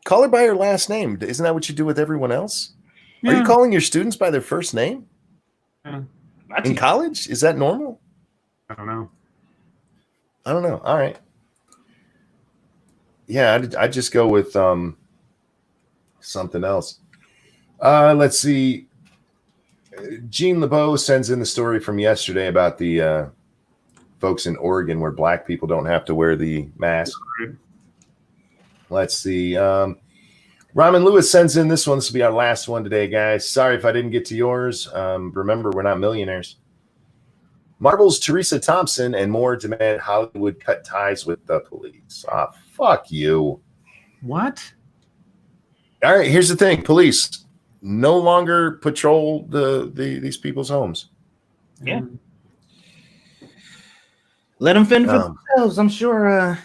Call her by her last name. Isn't that what you do with everyone else? Yeah. Are you calling your students by their first name? Yeah. In college? Is that normal? I don't know. All right. Yeah, I'd just go with something else. Let's see. Jean LeBeau sends in the story from yesterday about the folks in Oregon where Black people don't have to wear the mask. Let's see. Ramen Lewis sends in this one. This will be our last one today, guys. Sorry if I didn't get to yours. Remember, we're not millionaires. Marvel's Teresa Thompson and more demand Hollywood cut ties with the police. Ah, fuck you. What? All right, here's the thing. Police no longer patrol these people's homes. Yeah. Let them fend for themselves. I'm sure,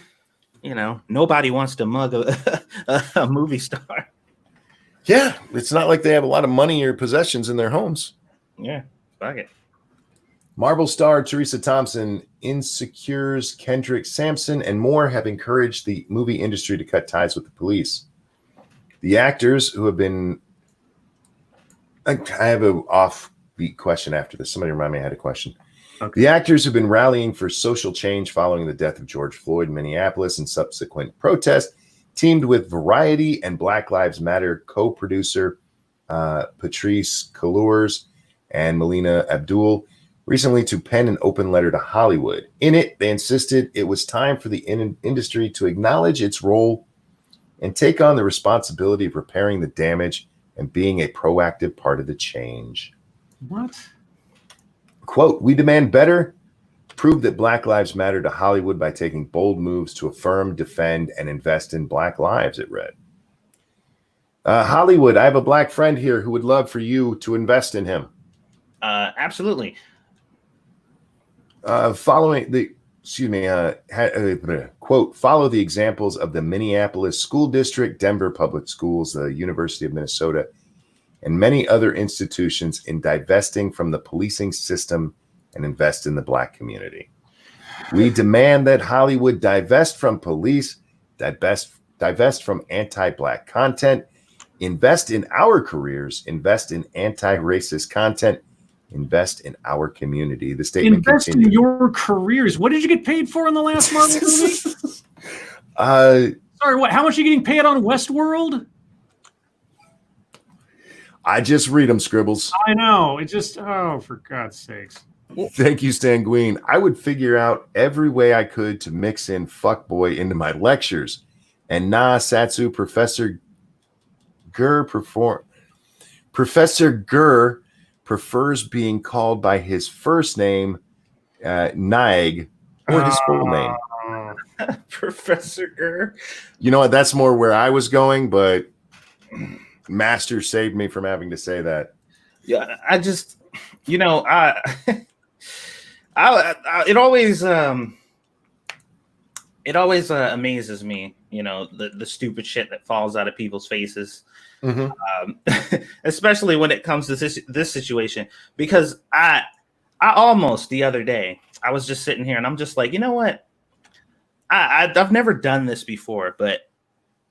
nobody wants to mug a movie star. Yeah, it's not like they have a lot of money or possessions in their homes. Yeah, fuck it. Marvel star Teresa Thompson, Insecure's Kendrick Sampson, and more have encouraged the movie industry to cut ties with the police. The actors who have been... I have an offbeat question after this. Somebody remind me I had a question. Okay. The actors who've been rallying for social change following the death of George Floyd in Minneapolis and subsequent protest teamed with Variety and Black Lives Matter co-producer Patrice Cullors and Melina Abdul recently to pen an open letter to Hollywood. In it, they insisted it was time for the industry to acknowledge its role and take on the responsibility of repairing the damage and being a proactive part of the change. What? Quote, we demand better. Prove that Black Lives Matter to Hollywood by taking bold moves to affirm, defend, and invest in Black lives, it read. Hollywood, I have a Black friend here who would love for you to invest in him. Absolutely. Following the, quote, follow the examples of the Minneapolis School District, Denver Public Schools, the University of Minnesota, and many other institutions in divesting from the policing system and invest in the Black community. We demand that Hollywood divest from police, divest from anti-Black content, invest in our careers, invest in anti-racist content, invest in our community. The statement invest continued. In your careers. What did you get paid for in the last Marvel movie? Sorry, what? How much are you getting paid on Westworld? I just read them, Scribbles. I know. It just, for God's sakes. Thank you, Stan Gween. I would figure out every way I could to mix in fuckboy into my lectures. And Satsu, Professor Gurr prefers being called by his first name, Naig, or his full name. Professor Gurr. You know what? That's more where I was going, but Master saved me from having to say that. Yeah, I just, it always amazes me, the stupid shit that falls out of people's faces. Mm-hmm. Especially when it comes to this situation, because I almost the other day I was just sitting here and I'm just like, you know what? I've never done this before, but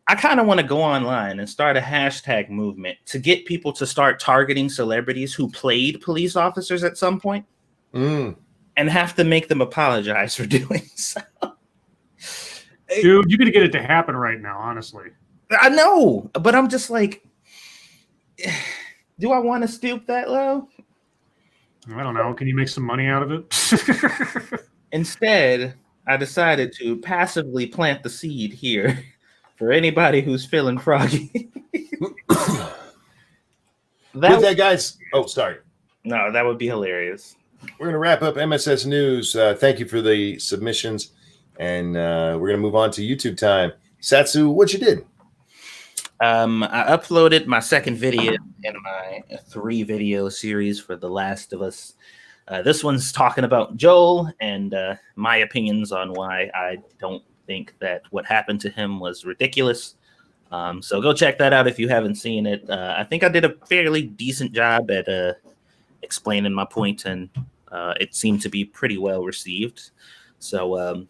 I kind of want to go online and start a hashtag movement to get people to start targeting celebrities who played police officers at some point and have to make them apologize for doing so. Dude, you're going to get it to happen right now, honestly. I know, but I'm just like, do I want to stoop that low? I don't know. Can you make some money out of it? Instead, I decided to passively plant the seed here for anybody who's feeling froggy. that guys. Oh, sorry. No, that would be hilarious. We're going to wrap up MSS News. Thank you for the submissions. And we're going to move on to YouTube time. Satsu, what you did? I uploaded my second video in my 3-video series for The Last of Us. This one's talking about Joel and my opinions on why I don't think that what happened to him was ridiculous. So go check that out if you haven't seen it. I think I did a fairly decent job at explaining my point, and it seemed to be pretty well received. So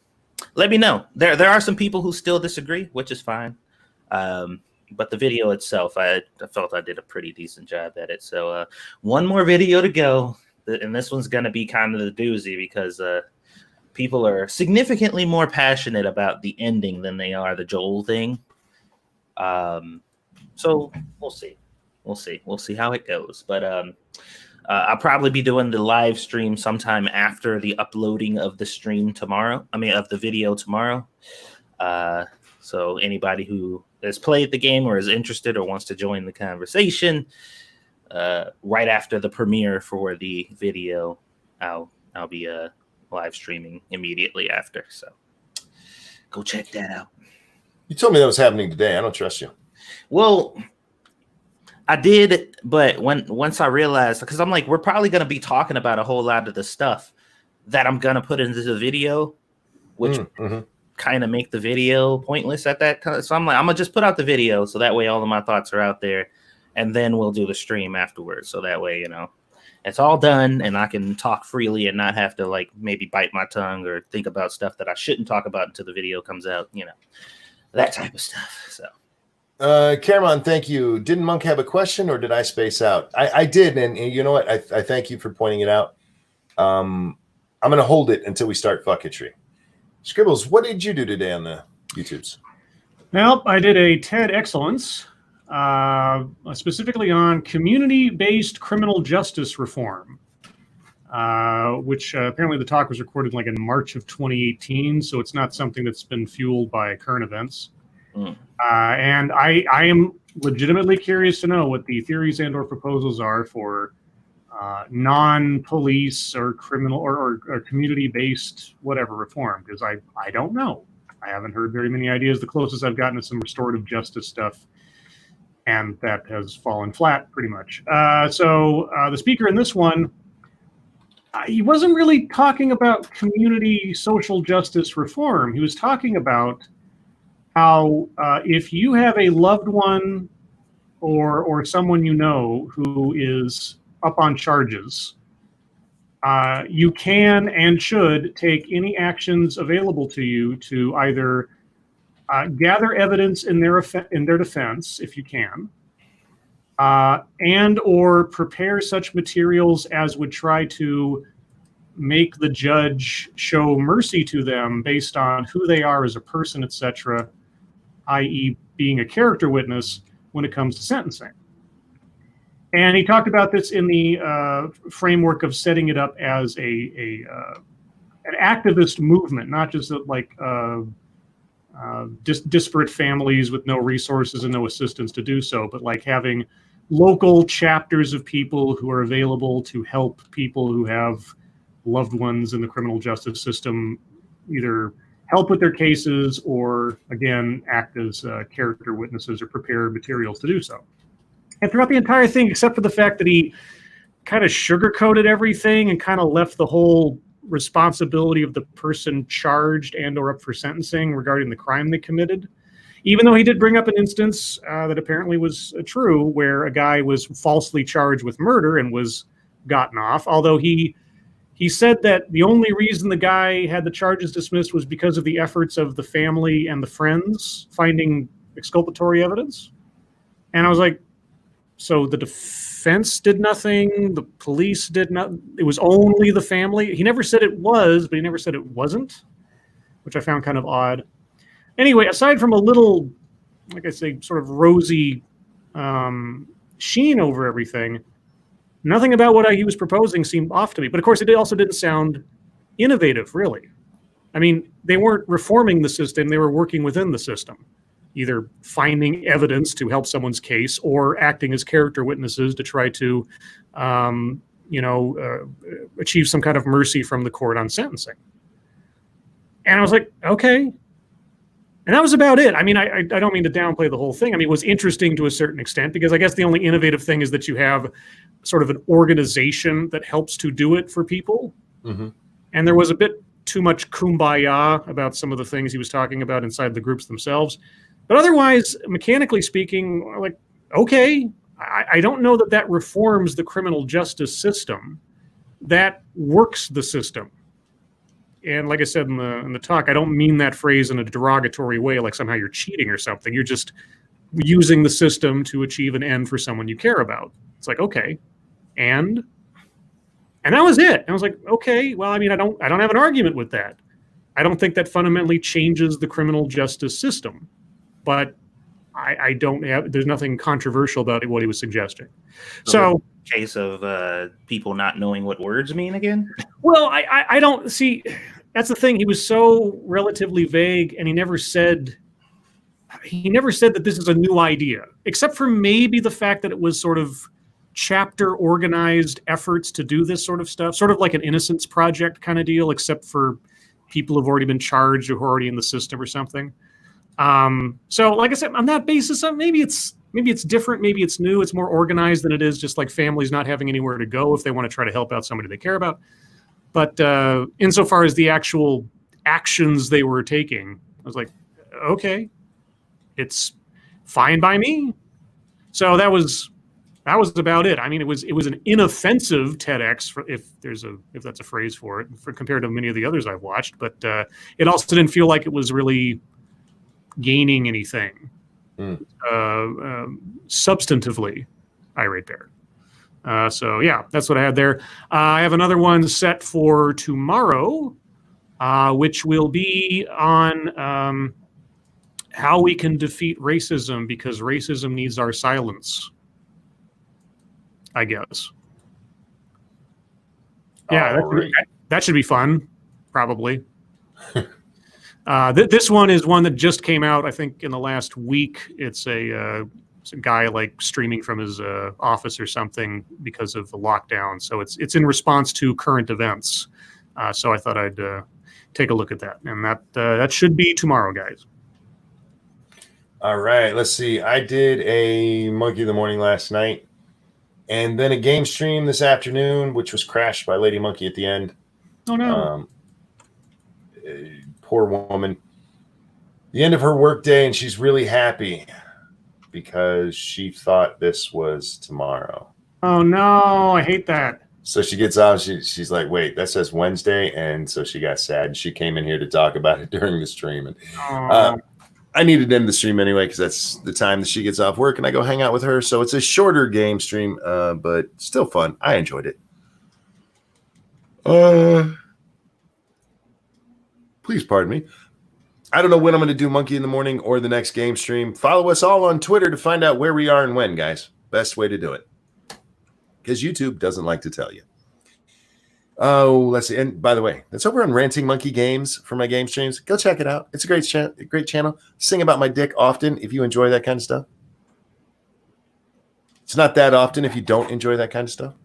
let me know. There are some people who still disagree, which is fine. But the video itself, I felt I did a pretty decent job at it. So one more video to go. And this one's going to be kind of the doozy because people are significantly more passionate about the ending than they are the Joel thing. So we'll see. We'll see how it goes. But I'll probably be doing the live stream sometime after the uploading of the stream tomorrow. Of the video tomorrow. So anybody who has played the game or is interested or wants to join the conversation, right after the premiere for the video, I'll I'll be live streaming immediately after. So go check that out. You told me that was happening today. I don't trust you. Well, I did, but once I realized, because I'm like, we're probably going to be talking about a whole lot of the stuff that I'm going to put into the video, which kind of make the video pointless at that time. So I'm like, I'm going to just put out the video so that way all of my thoughts are out there, and then we'll do the stream afterwards. So that way, it's all done and I can talk freely and not have to like maybe bite my tongue or think about stuff that I shouldn't talk about until the video comes out, that type of stuff. So. Cameron, thank you. Didn't Monk have a question or did I space out? I did. And you know what? I thank you for pointing it out. I'm going to hold it until we start fucketry. Scribbles, what did you do today on the YouTubes? Well, I did a TED Excellence, specifically on community-based criminal justice reform, which apparently the talk was recorded like in March of 2018. So it's not something that's been fueled by current events. And I am legitimately curious to know what the theories and or proposals are for non-police or criminal or community-based whatever reform, because I don't know. I haven't heard very many ideas. The closest I've gotten is some restorative justice stuff, and that has fallen flat pretty much. So the speaker in this one, he wasn't really talking about community social justice reform. He was talking about how if you have a loved one or someone you know who is up on charges, you can and should take any actions available to you to either gather evidence in their defense, if you can, and or prepare such materials as would try to make the judge show mercy to them based on who they are as a person, etc., i.e. being a character witness when it comes to sentencing. And he talked about this in the framework of setting it up as an activist movement, not just like disparate families with no resources and no assistance to do so, but like having local chapters of people who are available to help people who have loved ones in the criminal justice system, either help with their cases or, again, act as character witnesses or prepare materials to do so. And throughout the entire thing, except for the fact that he kind of sugarcoated everything and kind of left the whole responsibility of the person charged and or up for sentencing regarding the crime they committed, even though he did bring up an instance that apparently was true where a guy was falsely charged with murder and was gotten off, although he said that the only reason the guy had the charges dismissed was because of the efforts of the family and the friends finding exculpatory evidence. And I was like, so the defense did nothing, the police did not, it was only the family? He never said it was, but he never said it wasn't, which I found kind of odd. Anyway, aside from a little, like I say, sort of rosy sheen over everything, nothing about what he was proposing seemed off to me. But of course, it also didn't sound innovative, really. I mean, they weren't reforming the system. They were working within the system, either finding evidence to help someone's case or acting as character witnesses to try to, achieve some kind of mercy from the court on sentencing. And I was like, okay. And that was about it. I mean, I don't mean to downplay the whole thing. I mean, it was interesting to a certain extent because I guess the only innovative thing is that you have sort of an organization that helps to do it for people. Mm-hmm. And there was a bit too much kumbaya about some of the things he was talking about inside the groups themselves. But otherwise, mechanically speaking, like, okay, I don't know that reforms the criminal justice system. That works the system. And like I said in the talk, I don't mean that phrase in a derogatory way, like somehow you're cheating or something. You're just using the system to achieve an end for someone you care about. It's like, okay, and that was it. And I was like, okay, well, I mean, I don't have an argument with that. I don't think that fundamentally changes the criminal justice system, but I don't have. There's nothing controversial about what he was suggesting. So case of people not knowing what words mean again? Well, I don't see. That's the thing. He was so relatively vague, and he never said that this is a new idea, except for maybe the fact that it was sort of chapter organized efforts to do this sort of stuff, sort of like an Innocence Project kind of deal, except for people who've already been charged or who are already in the system or something. So like I said, on that basis, maybe it's different, maybe it's new, it's more organized than it is just like families not having anywhere to go if they want to try to help out somebody they care about. But insofar as the actual actions they were taking, I was like, okay, it's fine by me. So that was about it. I mean, it was an inoffensive TEDx, if that's a phrase for it, compared to many of the others I've watched. But it also didn't feel like it was really gaining anything substantively. Irate Bear. So yeah, that's what I had there. I have another one set for tomorrow, which will be on how we can defeat racism, because racism needs our silence, I guess. Yeah, that should be fun, probably. This one is one that just came out, I think, in the last week. It's a guy like streaming from his office or something because of the lockdown. So it's in response to current events. So I thought I'd take a look at that, and that should be tomorrow, guys. All right, let's see. I did a Monkey of the Morning last night, and then a game stream this afternoon, which was crashed by Lady Monkey at the end. Oh, no. Poor woman. The end of her workday, and she's really happy because she thought this was tomorrow. Oh, no. I hate that. So she gets off. She's like, wait, that says Wednesday. And so she got sad. And she came in here to talk about it during the stream. And I needed to end the stream anyway because that's the time that she gets off work and I go hang out with her. So it's a shorter game stream, but still fun. I enjoyed it. Please pardon me. I don't know when I'm going to do Monkey in the Morning or the next game stream. Follow us all on Twitter to find out where we are and when, guys. Best way to do it. Because YouTube doesn't like to tell you. Oh, let's see. And by the way, that's over on Ranting Monkey Games for my game streams. Go check it out. It's a great channel. Sing about my dick often if you enjoy that kind of stuff. It's not that often if you don't enjoy that kind of stuff.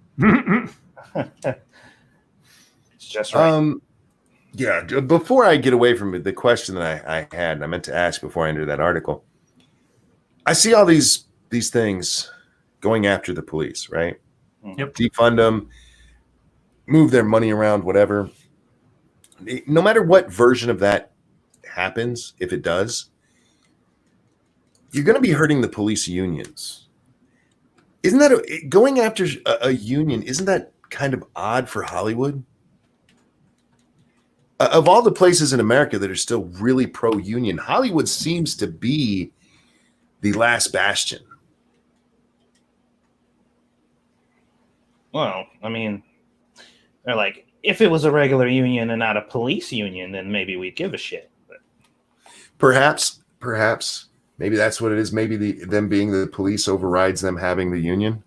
It's just right. Yeah, before I get away from the question that I had, and I meant to ask before I entered that article, I see all these things going after the police, right? Yep. Defund them, move their money around, whatever. No matter what version of that happens, if it does, you're going to be hurting the police unions. Isn't that going after a union? Isn't that kind of odd for Hollywood? Of all the places in America that are still really pro-union, Hollywood seems to be the last bastion. Well, I mean, they're like, if it was a regular union and not a police union, then maybe we'd give a shit. But perhaps, maybe that's what it is. Maybe them being the police overrides them having the union.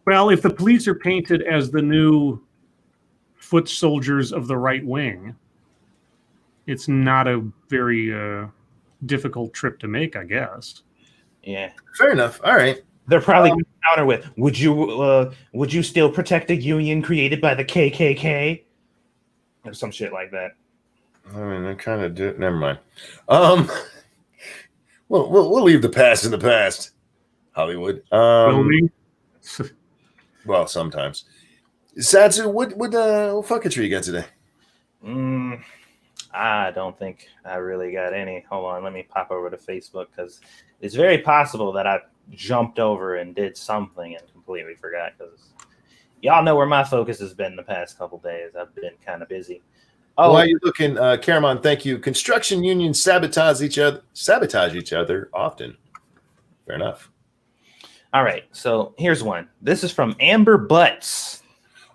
Well, if the police are painted as the new foot soldiers of the right wing, it's not a very difficult trip to make, I guess. Yeah, fair enough. All right, they're probably going to counter with, would you still protect a union created by the KKK or some shit like that? I mean, I kind of do. Never mind. We'll leave the past in the past, Hollywood. Will we? Well, sometimes. Satsu, what fucketry you got today? I don't think I really got any. Hold on, let me pop over to Facebook because it's very possible that I jumped over and did something and completely forgot because y'all know where my focus has been the past couple days. I've been kind of busy. Oh, while you're looking, Caramon, thank you. Construction unions sabotage each other often. Fair enough. All right, so here's one. This is from Amber Butts.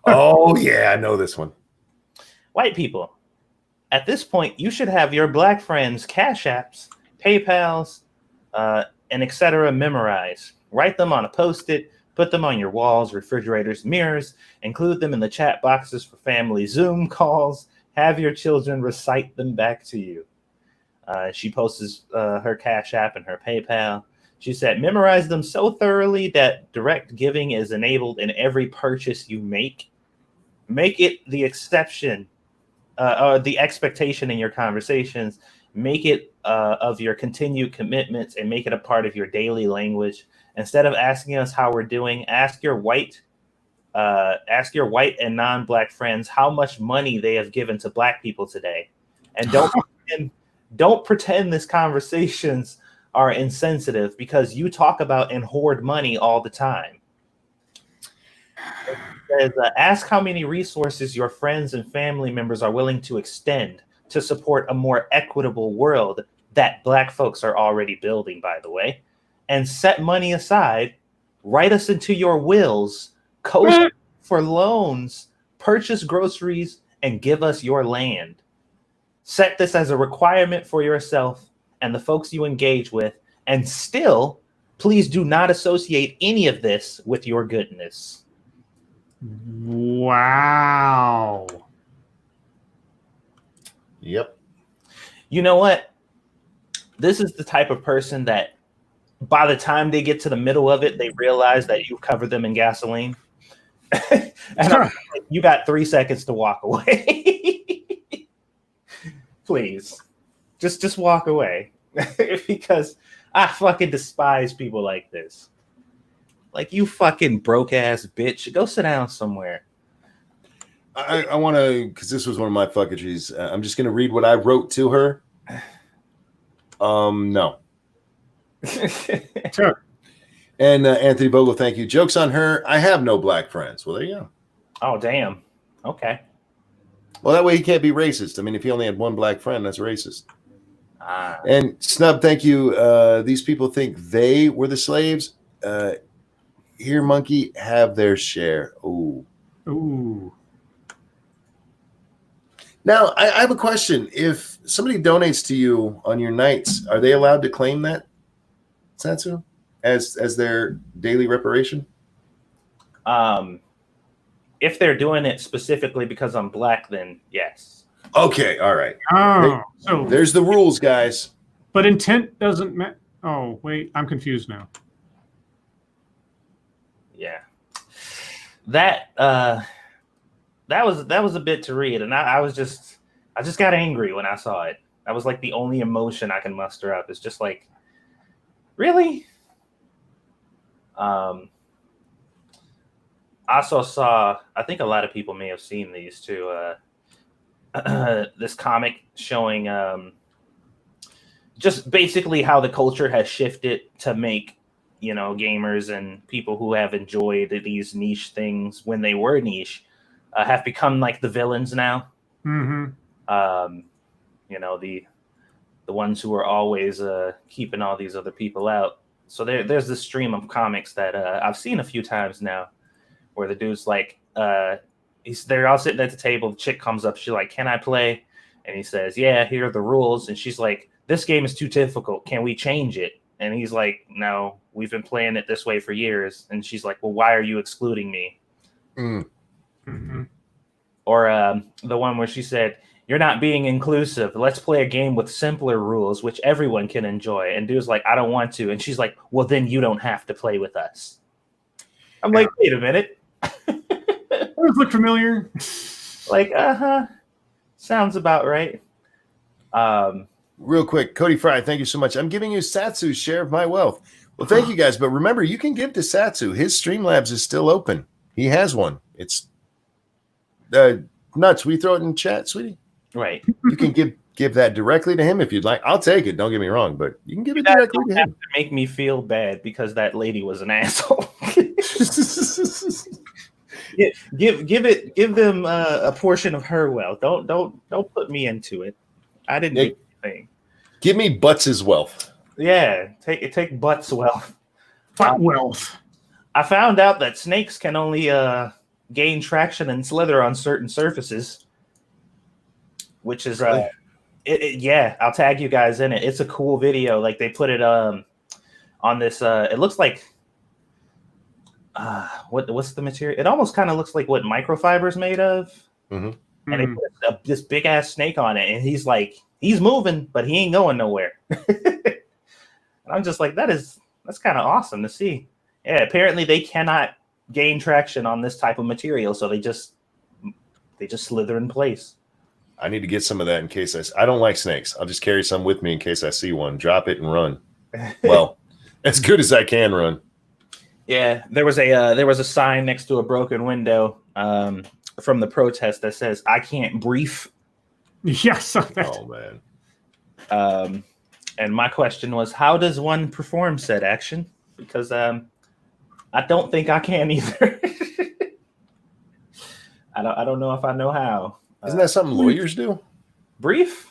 Oh, yeah, I know this one. White people, at this point, you should have your black friends' Cash Apps, PayPals, and etc. memorized. Write them on a Post-it, put them on your walls, refrigerators, mirrors, include them in the chat boxes for family Zoom calls, have your children recite them back to you. She posts her Cash App and her PayPal. She said, memorize them so thoroughly that direct giving is enabled in every purchase you make. Make it the exception, or the expectation in your conversations. Make it of your continued commitments and make it a part of your daily language. Instead of asking us how we're doing, ask your white and non-black friends how much money they have given to black people today. And don't pretend these conversations are insensitive because you talk about and hoard money all the time. It says, ask how many resources your friends and family members are willing to extend to support a more equitable world that black folks are already building, by the way, and set money aside, write us into your wills, coast for loans, purchase groceries, and give us your land. Set this as a requirement for yourself and the folks you engage with, and still, please do not associate any of this with your goodness. Wow. Yep. You know what? This is the type of person that by the time they get to the middle of it, they realize that you've covered them in gasoline. And like, you got 3 seconds to walk away. Please. Just walk away. Because I fucking despise people like this. Like, you fucking broke ass bitch. Go sit down somewhere. I want to, because this was one of my fuckages. I'm just going to read what I wrote to her. No. Sure. And Anthony Bogle, thank you. Joke's on her. I have no black friends. Well, there you go. Oh, damn. Okay. Well, that way he can't be racist. I mean, if he only had one black friend, that's racist. And Snub, thank you. These people think they were the slaves. Here, monkey, have their share. Ooh. Ooh. Now, I have a question. If somebody donates to you on your nights, are they allowed to claim that, Satsu, as their daily reparation? If they're doing it specifically because I'm black, then yes. Okay, all right. Oh, so there's the rules, guys. But intent doesn't matter. Oh, wait, I'm confused now. Yeah. That was a bit to read, and I just got angry when I saw it. That was like the only emotion I can muster up. It's just like, really? I also saw, I think a lot of people may have seen these too, this comic showing just basically how the culture has shifted to make, gamers and people who have enjoyed these niche things when they were niche have become like the villains now. Mm-hmm. The ones who are always keeping all these other people out. So there's this stream of comics that I've seen a few times now, where the dude's like, they're all sitting at the table. The chick comes up. She's like, "Can I play?" And he says, "Yeah, here are the rules." And she's like, "This game is too difficult. Can we change it?" And he's like, "No, we've been playing it this way for years." And she's like, "Well, why are you excluding me?" Mm-hmm. Or the one where she said, "You're not being inclusive. Let's play a game with simpler rules, which everyone can enjoy." And dude's like, "I don't want to." And she's like, "Well, then you don't have to play with us." I'm like, wait a minute. Those look familiar. Like, sounds about right. Real quick, Cody Fry, thank you so much. I'm giving you Satsu's share of my wealth. Well, thank you guys. But remember, you can give to Satsu. His Streamlabs is still open. He has one. It's nuts. We throw it in chat, sweetie. Right. You can give that directly to him if you'd like. I'll take it. Don't get me wrong, but you can give it directly to him. To make me feel bad because that lady was an asshole. Give them a portion of her wealth. Don't put me into it. I didn't do anything. Give me Butts' wealth. Yeah, take Butts' wealth. Butt wealth. I found out that snakes can only gain traction and slither on certain surfaces, which is yeah. I'll tag you guys in it. It's a cool video. Like they put it on this. It looks like what's the material? It almost kind of looks like what microfiber's made of. Mm-hmm. And they put this big ass snake on it, and he's moving, but he ain't going nowhere. And I'm just like, that is That's kind of awesome to see. Yeah, apparently they cannot gain traction on this type of material, so they just slither in place. I need to get some of that in case I don't like snakes. I'll just carry some with me in case I see one. Drop it and run. Well, as good as I can run. Yeah, there was a sign next to a broken window from the protest that says, "I can't brief." Yes. Oh man. And my question was, how does one perform said action? Because I don't think I can either. I don't know if I know how. Isn't that something lawyers do? Brief?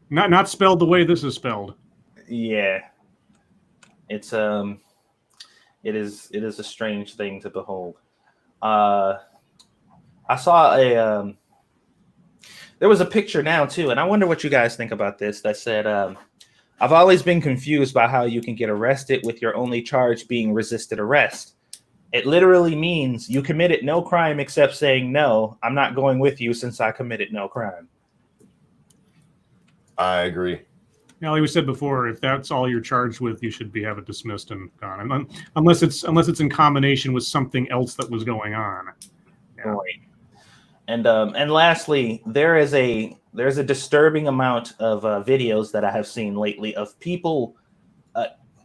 Not spelled the way this is spelled. Yeah. It's it is a strange thing to behold. I saw there was a picture now too, and I wonder what you guys think about this, that said, I've always been confused by how you can get arrested with your only charge being resisted arrest. It literally means you committed no crime except saying, no, I'm not going with you since I committed no crime. I agree. Now, like we said before, if that's all you're charged with, you should have it dismissed and gone. Unless it's in combination with something else that was going on. Yeah. Right. And lastly, there's a disturbing amount of videos that I have seen lately of people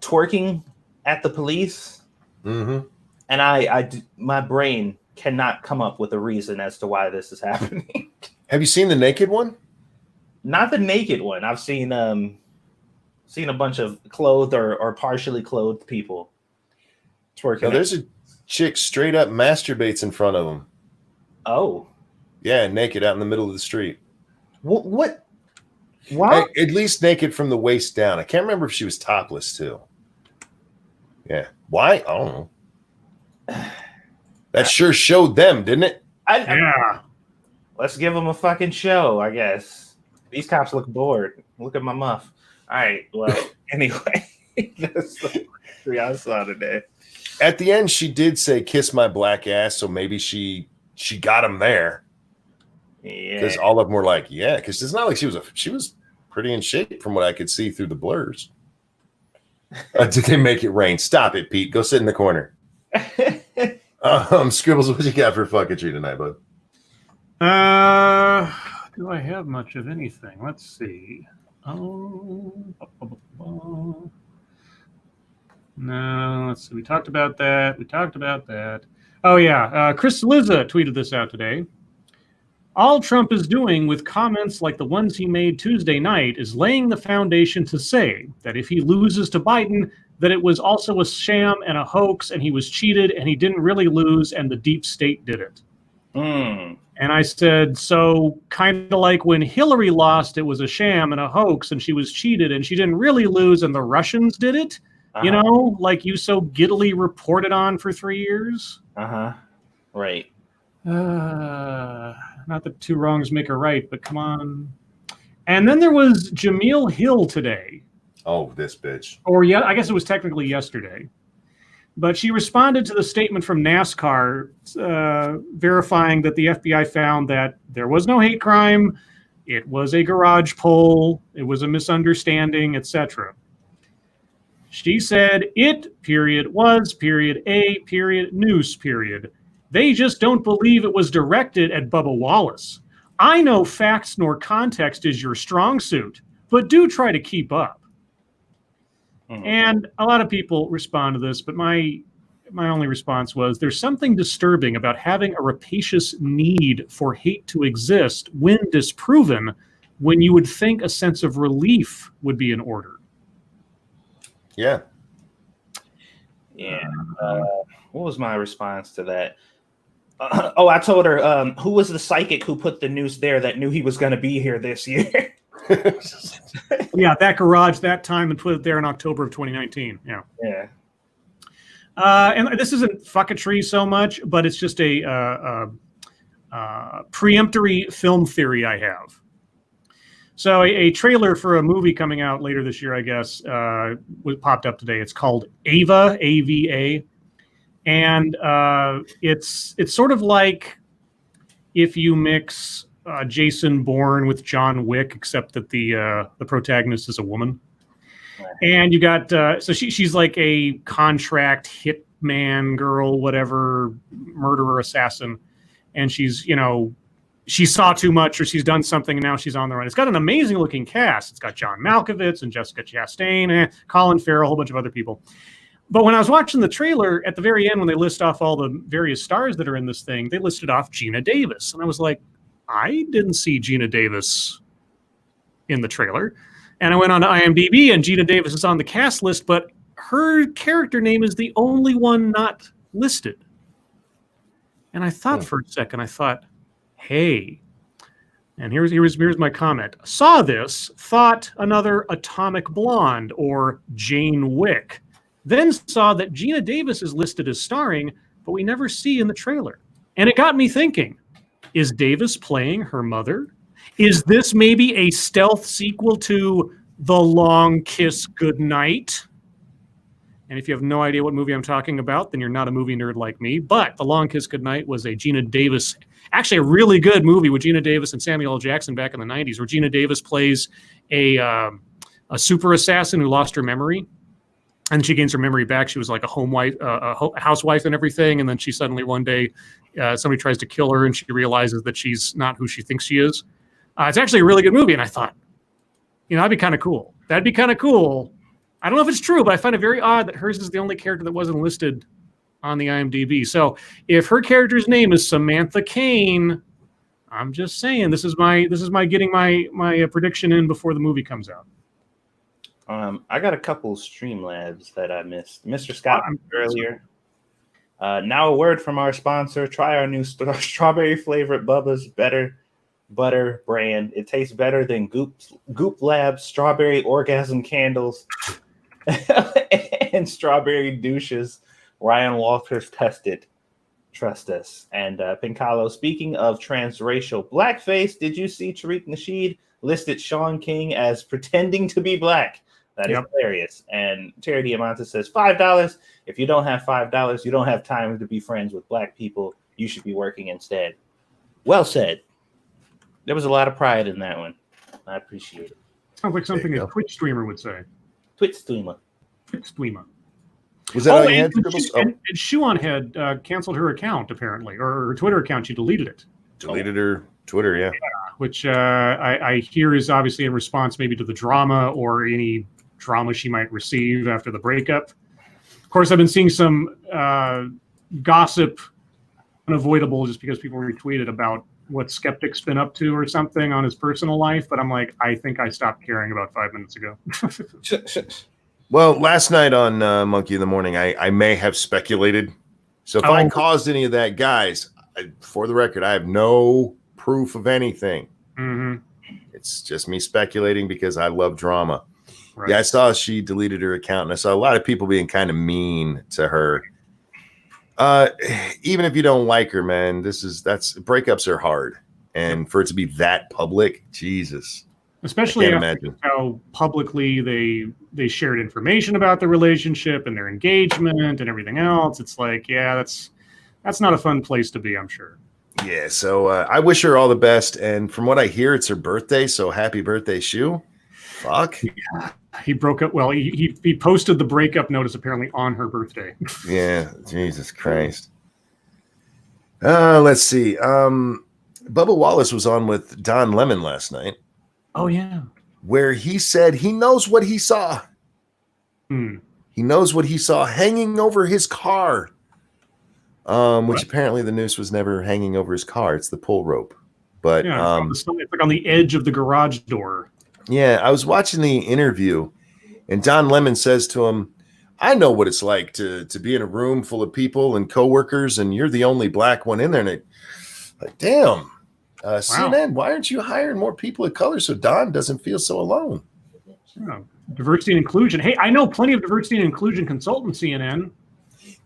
twerking at the police. Mm-hmm. And my brain cannot come up with a reason as to why this is happening. Have you seen the naked one? Not the naked one. I've seen a bunch of clothed or partially clothed people twerking. No, there's a chick straight up masturbates in front of them. Oh. Yeah, naked out in the middle of the street. What? Why? At least naked from the waist down. I can't remember if she was topless too. Yeah. Why? I don't know. That sure showed them, didn't it? Yeah. Let's give them a fucking show, I guess. These cops look bored. Look at my muff. All right. Well, anyway, that's the three I saw today. At the end, she did say, "Kiss my black ass," so maybe she got him there. Yeah. Because all of them were like, yeah. Because it's not like she was pretty in shape from what I could see through the blurs. Did they make it rain? Stop it, Pete. Go sit in the corner. Scribbles, what you got for fucketry tonight, bud? Do I have much of anything? Let's see. No, let's see. We talked about that. Oh, yeah. Chris Liza tweeted this out today. All Trump is doing with comments like the ones he made Tuesday night is laying the foundation to say that if he loses to Biden, that it was also a sham and a hoax and he was cheated and he didn't really lose and the deep state did it. And I said, so kind of like when Hillary lost, it was a sham and a hoax and she was cheated and she didn't really lose and the Russians did it. You know, like you so giddily reported on for 3 years. Right. Not that two wrongs make a right, but come on. And then there was Jameel Hill today. Oh, this bitch. Or yeah, I guess it was technically yesterday. But she responded to the statement from NASCAR verifying that the FBI found that there was no hate crime, it was a garage poll, it was a misunderstanding, etc. She said, it, period, was, period, a, period, noose, period. They just don't believe it was directed at Bubba Wallace. I know facts nor context is your strong suit, but do try to keep up. And a lot of people respond to this, but my only response was, there's something disturbing about having a rapacious need for hate to exist when disproven, when you would think a sense of relief would be in order. Yeah. Yeah. What was my response to that? I told her, who was the psychic who put the noose there that knew he was going to be here this year? Yeah, that garage that time and put it there in October of 2019. Yeah. Yeah. And this isn't fucketry so much, but it's just a preemptory film theory I have. So a trailer for a movie coming out later this year, I guess, popped up today. It's called Ava, A-V-A. And it's sort of like if you mix Jason Bourne with John Wick, except that the protagonist is a woman. And you got so she's like a contract hitman girl, whatever, murderer, assassin, and she's she saw too much or she's done something and now she's on the run. It's got an amazing looking cast. It's got John Malkovich and Jessica Chastain, Colin Farrell, a whole bunch of other people. But when I was watching the trailer, at the very end, when they list off all the various stars that are in this thing, they listed off Gina Davis. And I was like, I didn't see Gina Davis in the trailer. And I went on to IMDb, and Gina Davis is on the cast list, but her character name is the only one not listed. And I thought for a second, hey, and here's my comment. Saw this, thought another Atomic Blonde or Jane Wick. Then saw that Gina Davis is listed as starring, but we never see in the trailer. And it got me thinking, is Davis playing her mother? Is this maybe a stealth sequel to The Long Kiss Goodnight? And if you have no idea what movie I'm talking about, then you're not a movie nerd like me. But The Long Kiss Goodnight was a Gina Davis, actually a really good movie with Gina Davis and Samuel L. Jackson back in the 90s, where Gina Davis plays a super assassin who lost her memory. And she gains her memory back. She was like a housewife and everything. And then she suddenly one day, somebody tries to kill her and she realizes that she's not who she thinks she is. It's actually a really good movie. And I thought, that'd be kind of cool. That'd be kind of cool. I don't know if it's true, but I find it very odd that hers is the only character that wasn't listed on the IMDb. So if her character's name is Samantha Kane, I'm just saying this is my getting my prediction in before the movie comes out. I got a couple Streamlabs that I missed. Mr. Scott earlier. Now a word from our sponsor. Try our new strawberry flavored Bubba's Better Butter brand. It tastes better than Goop Lab's strawberry orgasm candles and strawberry douches. Ryan Walters tested. Trust us. And Pincalo, speaking of transracial blackface, did you see Tariq Nasheed listed Sean King as pretending to be black? That is hilarious. And Terry Diamante says $5. If you don't have $5, you don't have time to be friends with black people. You should be working instead. Well said. There was a lot of pride in that one. I appreciate it. Sounds like something a Twitch streamer would say. Twitch streamer. Was that all you had? And Shuon had canceled her account, apparently, or her Twitter account. She deleted it. Deleted her Twitter, yeah. Which I hear is obviously in response maybe to the drama or any drama she might receive after the breakup. Of course, I've been seeing some gossip, unavoidable just because people retweeted about what Skeptic's been up to or something on his personal life. But I'm like, I think I stopped caring about 5 minutes ago. Well, last night on Monkey in the Morning, I may have speculated. So if I caused any of that, guys, for the record, I have no proof of anything. Mm-hmm. It's just me speculating because I love drama. Right. Yeah, I saw she deleted her account, and I saw a lot of people being kind of mean to her. Even if you don't like her, man, breakups are hard, and for it to be that public, Jesus. Especially after how publicly they shared information about the relationship and their engagement and everything else. It's like, yeah, that's not a fun place to be, I'm sure. Yeah, so I wish her all the best. And from what I hear, it's her birthday, so happy birthday, Shu. Fuck. Yeah. He broke up. Well, he posted the breakup notice apparently on her birthday. Yeah, Jesus Christ. Let's see. Bubba Wallace was on with Don Lemon last night. Oh, yeah. Where he said he knows what he saw. He knows what he saw hanging over his car. Which apparently the noose was never hanging over his car. It's the pull rope. But yeah, it's like on the edge of the garage door. Yeah, I was watching the interview, and Don Lemon says to him, I know what it's like to be in a room full of people and coworkers, and you're the only black one in there. And like, damn, wow. CNN, why aren't you hiring more people of color so Don doesn't feel so alone? Yeah. Diversity and inclusion. Hey, I know plenty of diversity and inclusion consultants, CNN.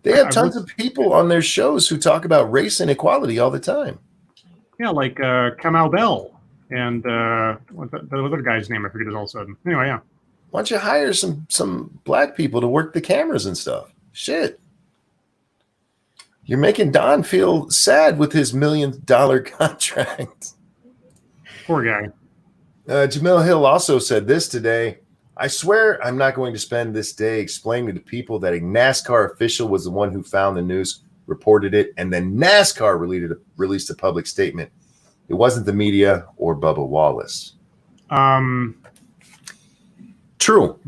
They have tons of people on their shows who talk about race and equality all the time. Yeah, like Kamau Bell and what's the other guy's name? I forget it all of a sudden. Anyway, yeah. Why don't you hire some black people to work the cameras and stuff? Shit. You're making Don feel sad with his $1 million contract. Poor guy. Jamil Hill also said this today. I swear I'm not going to spend this day explaining to people that a NASCAR official was the one who found the news, reported it, and then NASCAR released a public statement. It wasn't the media or Bubba Wallace. True.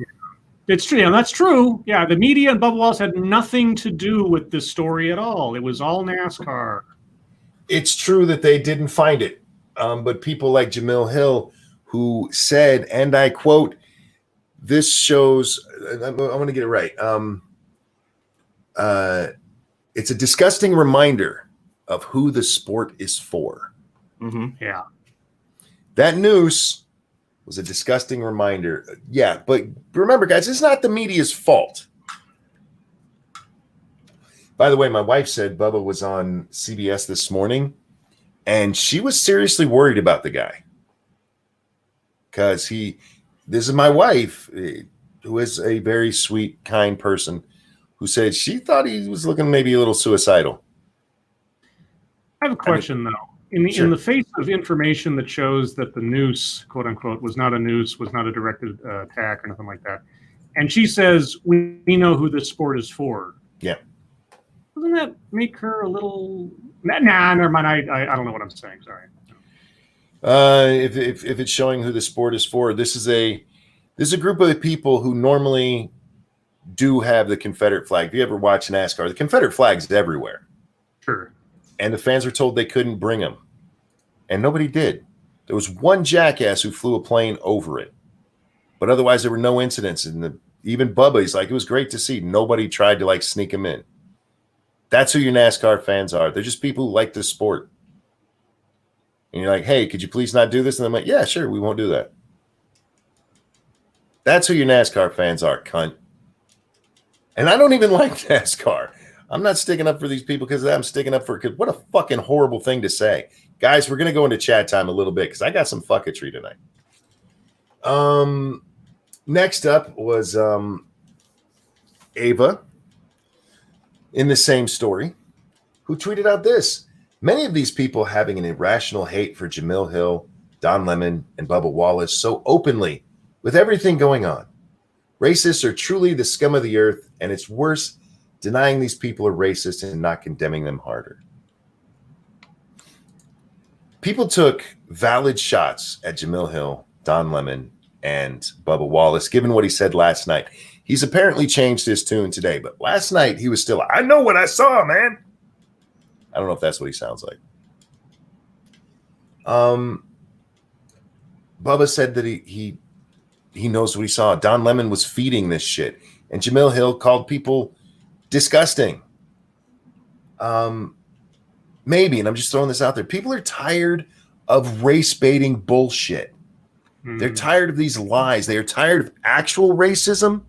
It's true. Yeah, that's true. Yeah, the media and Bubba Wallace had nothing to do with this story at all. It was all NASCAR. It's true that they didn't find it. But people like Jamil Hill, who said, and I quote, this shows, I'm going to get it right. It's a disgusting reminder of who the sport is for. Mm-hmm. Yeah. That noose was a disgusting reminder. Yeah, but remember, guys, it's not the media's fault. By the way, my wife said Bubba was on CBS this morning, and she was seriously worried about the guy. Because this is my wife, who is a very sweet, kind person, who said she thought he was looking maybe a little suicidal. I have a question, though. In the face of information that shows that the noose, quote unquote, was not a noose, was not a directed attack or nothing like that, and she says, we know who this sport is for. Yeah. Doesn't that make her a little... Nah, never mind. I don't know what I'm saying. Sorry. If it's showing who the sport is for, this is a group of people who normally do have the Confederate flag. If you ever watch NASCAR, the Confederate flag's everywhere. Sure. And the fans were told they couldn't bring them. And nobody did. There was one jackass who flew a plane over it. But otherwise, there were no incidents. And even Bubba, he's like, it was great to see. Nobody tried to sneak him in. That's who your NASCAR fans are. They're just people who like this sport. And you're like, hey, could you please not do this? And I'm like, yeah, sure, we won't do that. That's who your NASCAR fans are, cunt. And I don't even like NASCAR. I'm not sticking up for these people because I'm sticking up for, what a fucking horrible thing to say. Guys, we're going to go into chat time a little bit because I got some fucketry tonight. Next up was Ava in the same story, who tweeted out this. Many of these people having an irrational hate for Jamil Hill, Don Lemon, and Bubba Wallace so openly with everything going on. Racists are truly the scum of the earth, and it's worse denying these people are racist and not condemning them harder. People took valid shots at Jamil Hill, Don Lemon, and Bubba Wallace, given what he said last night. He's apparently changed his tune today, but last night he was still, I know what I saw, man. I don't know if that's what he sounds like. Bubba said that he knows what he saw. Don Lemon was feeding this shit. And Jamil Hill called people disgusting. Maybe, and I'm just throwing this out there. People are tired of race baiting bullshit. They're tired of these lies. They are tired of actual racism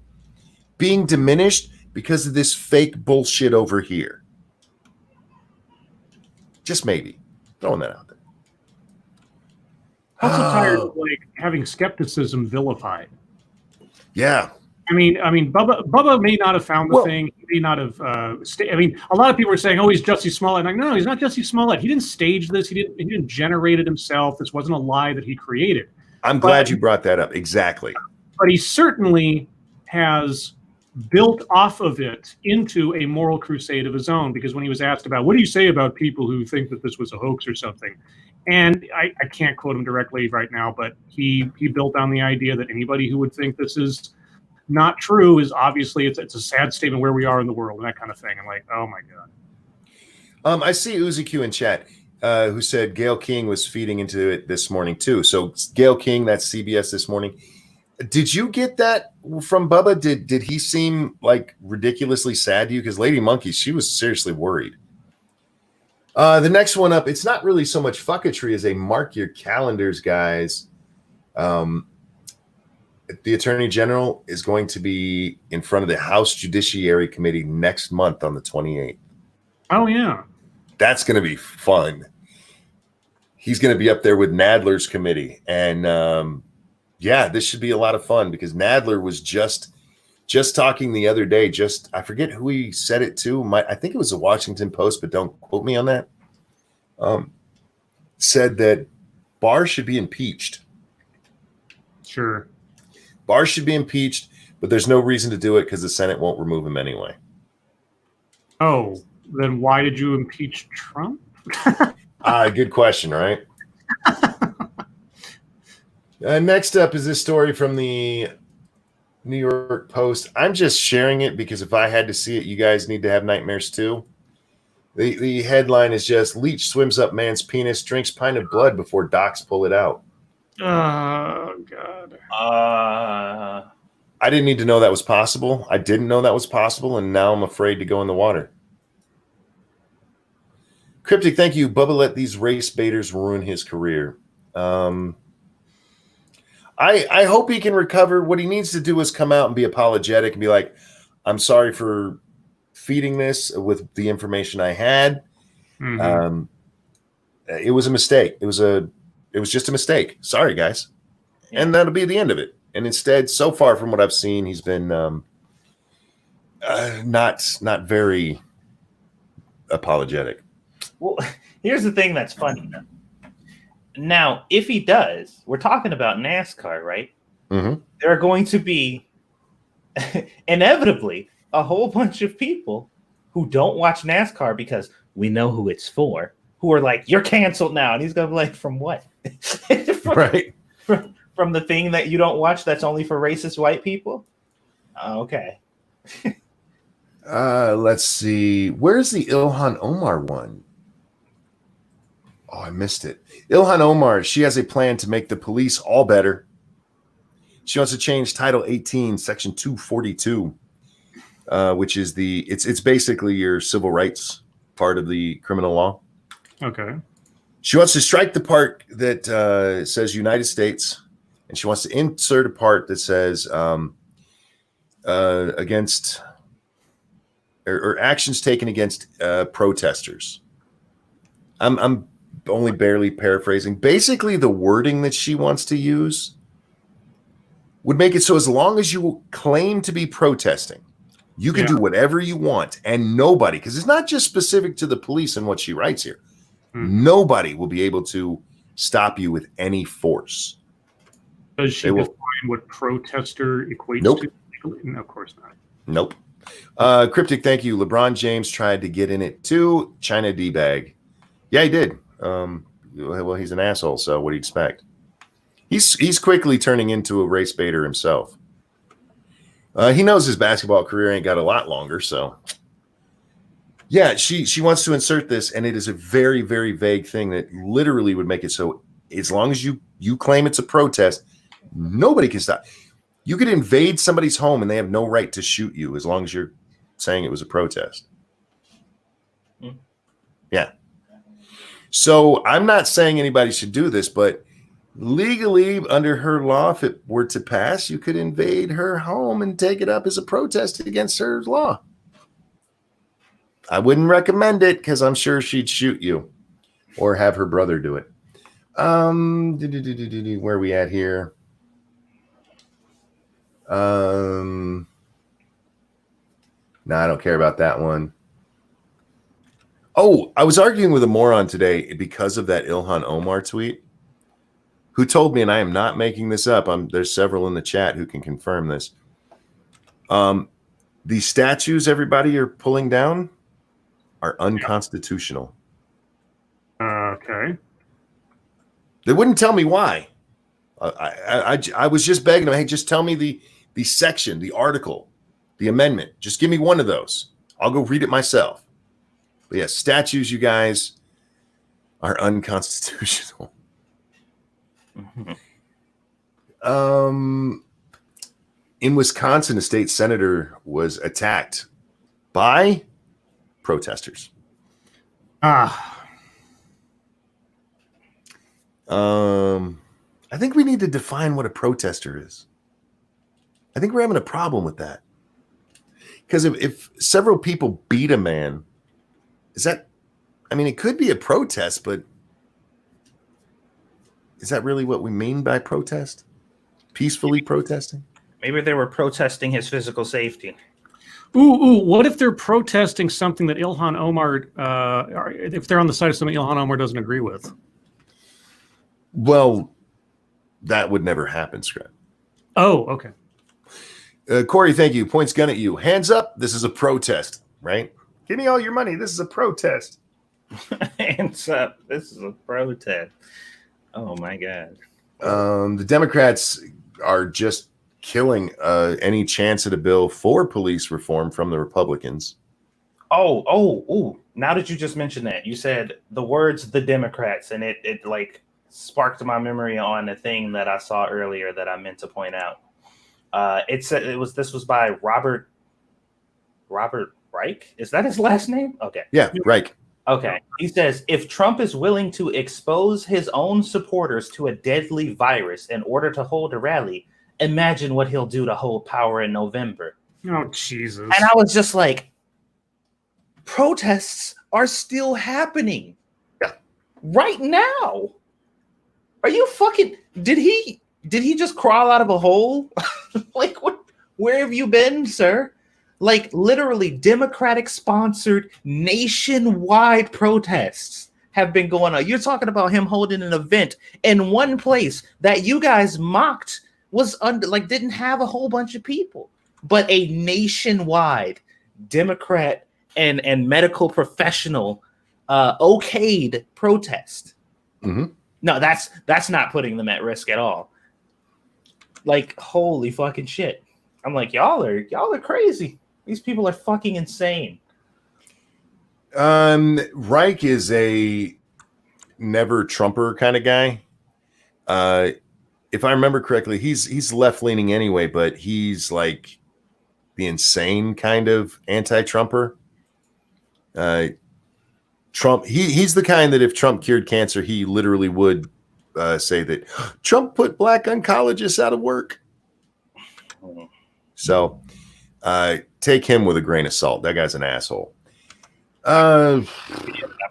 being diminished because of this fake bullshit over here. Just maybe. Throwing that out there. Also tired of having skepticism vilified. Yeah. I mean, Bubba may not have found the thing. He may not have. A lot of people are saying, "Oh, he's Jussie Smollett." And no, he's not Jussie Smollett. He didn't stage this. He didn't generate it himself. This wasn't a lie that he created. I'm glad you brought that up. Exactly. But he certainly has built off of it into a moral crusade of his own. Because when he was asked about, what do you say about people who think that this was a hoax or something? And I can't quote him directly right now, but he built on the idea that anybody who would think this is not true is obviously it's a sad statement where we are in the world and that kind of thing. I'm like, oh my God. I see Uzi Q in chat who said Gail King was feeding into it this morning too. So Gail King, that's CBS this morning. Did you get that from Bubba? Did he seem like ridiculously sad to you? Because Lady Monkey, she was seriously worried. The next one up, it's not really so much fucketry as a mark your calendars, guys. The Attorney General is going to be in front of the House Judiciary Committee next month on the 28th. Oh, yeah. That's going to be fun. He's going to be up there with Nadler's committee. And, this should be a lot of fun because Nadler was just talking the other day. I forget who he said it to. I think it was the Washington Post, but don't quote me on that. Said that Barr should be impeached. Sure. Barr should be impeached, but there's no reason to do it because the Senate won't remove him anyway. Oh, then why did you impeach Trump? Good question, right? Next up is this story from the New York Post. I'm just sharing it because if I had to see it, you guys need to have nightmares too. The headline is just leech swims up man's penis, drinks pint of blood before docs pull it out. Oh, God. I didn't need to know that was possible. I didn't know that was possible, and now I'm afraid to go in the water. Cryptic, thank you. Bubba let these race baiters ruin his career. I hope he can recover. What he needs to do is come out and be apologetic and be like, I'm sorry for feeding this with the information I had. Mm-hmm. It was a mistake. It was just a mistake. Sorry, guys. Yeah. And that'll be the end of it. And instead, so far from what I've seen, he's been not very apologetic. Well, here's the thing that's funny. Now, if he does, we're talking about NASCAR, right? Mm-hmm. There are going to be inevitably a whole bunch of people who don't watch NASCAR because we know who it's for, who are like, you're canceled now. And he's going to be like, from what? Right. From the thing that you don't watch that's only for racist white people? Okay. Let's see. Where's the Ilhan Omar one? Oh, I missed it. Ilhan Omar, she has a plan to make the police all better. She wants to change Title 18, Section 242, which is it's basically your civil rights part of the criminal law. Okay. She wants to strike the part that says United States, and she wants to insert a part that says against or actions taken against protesters. I'm only barely paraphrasing. Basically, the wording that she wants to use would make it so as long as you claim to be protesting, you can do whatever you want, and nobody, because it's not just specific to the police and what she writes here, nobody will be able to stop you with any force. Does she define what protester equates to? No, of course not. Nope. Cryptic, thank you. LeBron James tried to get in it too. China D-bag. Yeah, he did. Well, he's an asshole, so what do you expect? He's quickly turning into a race baiter himself. He knows his basketball career ain't got a lot longer, so yeah, she wants to insert this, and it is a very, very vague thing that literally would make it so as long as you claim it's a protest, nobody can stop. You could invade somebody's home and they have no right to shoot you as long as you're saying it was a protest. Yeah. So I'm not saying anybody should do this, but legally under her law, if it were to pass, you could invade her home and take it up as a protest against her law. I wouldn't recommend it because I'm sure she'd shoot you or have her brother do it. Where are we at here? No, I don't care about that one. Oh, I was arguing with a moron today because of that Ilhan Omar tweet, who told me, and I am not making this up, there's several in the chat who can confirm this. The statues everybody are pulling down are unconstitutional. Okay. They wouldn't tell me why. I was just begging them, hey, just tell me the section, the article, the amendment. Just give me one of those. I'll go read it myself. But yeah, statues, you guys, are unconstitutional. In Wisconsin, a state senator was attacked by protesters. I think we need to define what a protester is. I think we're having a problem with that. Because if several people beat a man, is that, I mean, it could be a protest, but is that really what we mean by protest? Peacefully protesting? Maybe they were protesting his physical safety. Ooh, what if they're protesting something that Ilhan Omar, if they're on the side of something Ilhan Omar doesn't agree with? Well, that would never happen, Scribe. Oh, okay. Corey, thank you. Points gun at you. Hands up. This is a protest, right? Give me all your money. This is a protest. Hands up. This is a protest. Oh, my God. The Democrats are just killing any chance at a bill for police reform from the Republicans. Oh. Now that you just mentioned that, you said the words "the Democrats," and it like sparked my memory on a thing that I saw earlier that I meant to point out. It said this was by Robert Reich. Is that his last name? Okay. Yeah, Reich. Okay. He says, if Trump is willing to expose his own supporters to a deadly virus in order to hold a rally, imagine what he'll do to hold power in November. Oh, Jesus. And I was just like, protests are still happening. Yeah. Right now. Are you fucking... Did he just crawl out of a hole? Like, what? Where have you been, sir? Like, literally, Democratic-sponsored nationwide protests have been going on. You're talking about him holding an event in one place that you guys mocked was didn't have a whole bunch of people, but a nationwide Democrat and medical professional okayed protest. Mm-hmm. No, that's not putting them at risk at all. Like, holy fucking shit! I'm like, y'all are crazy. These people are fucking insane. Reich is a never Trumper kind of guy. If I remember correctly, he's left leaning anyway, but he's like the insane kind of anti-Trumper. Trump, he's the kind that if Trump cured cancer, he literally would say that Trump put black oncologists out of work. So take him with a grain of salt. That guy's an asshole. I'm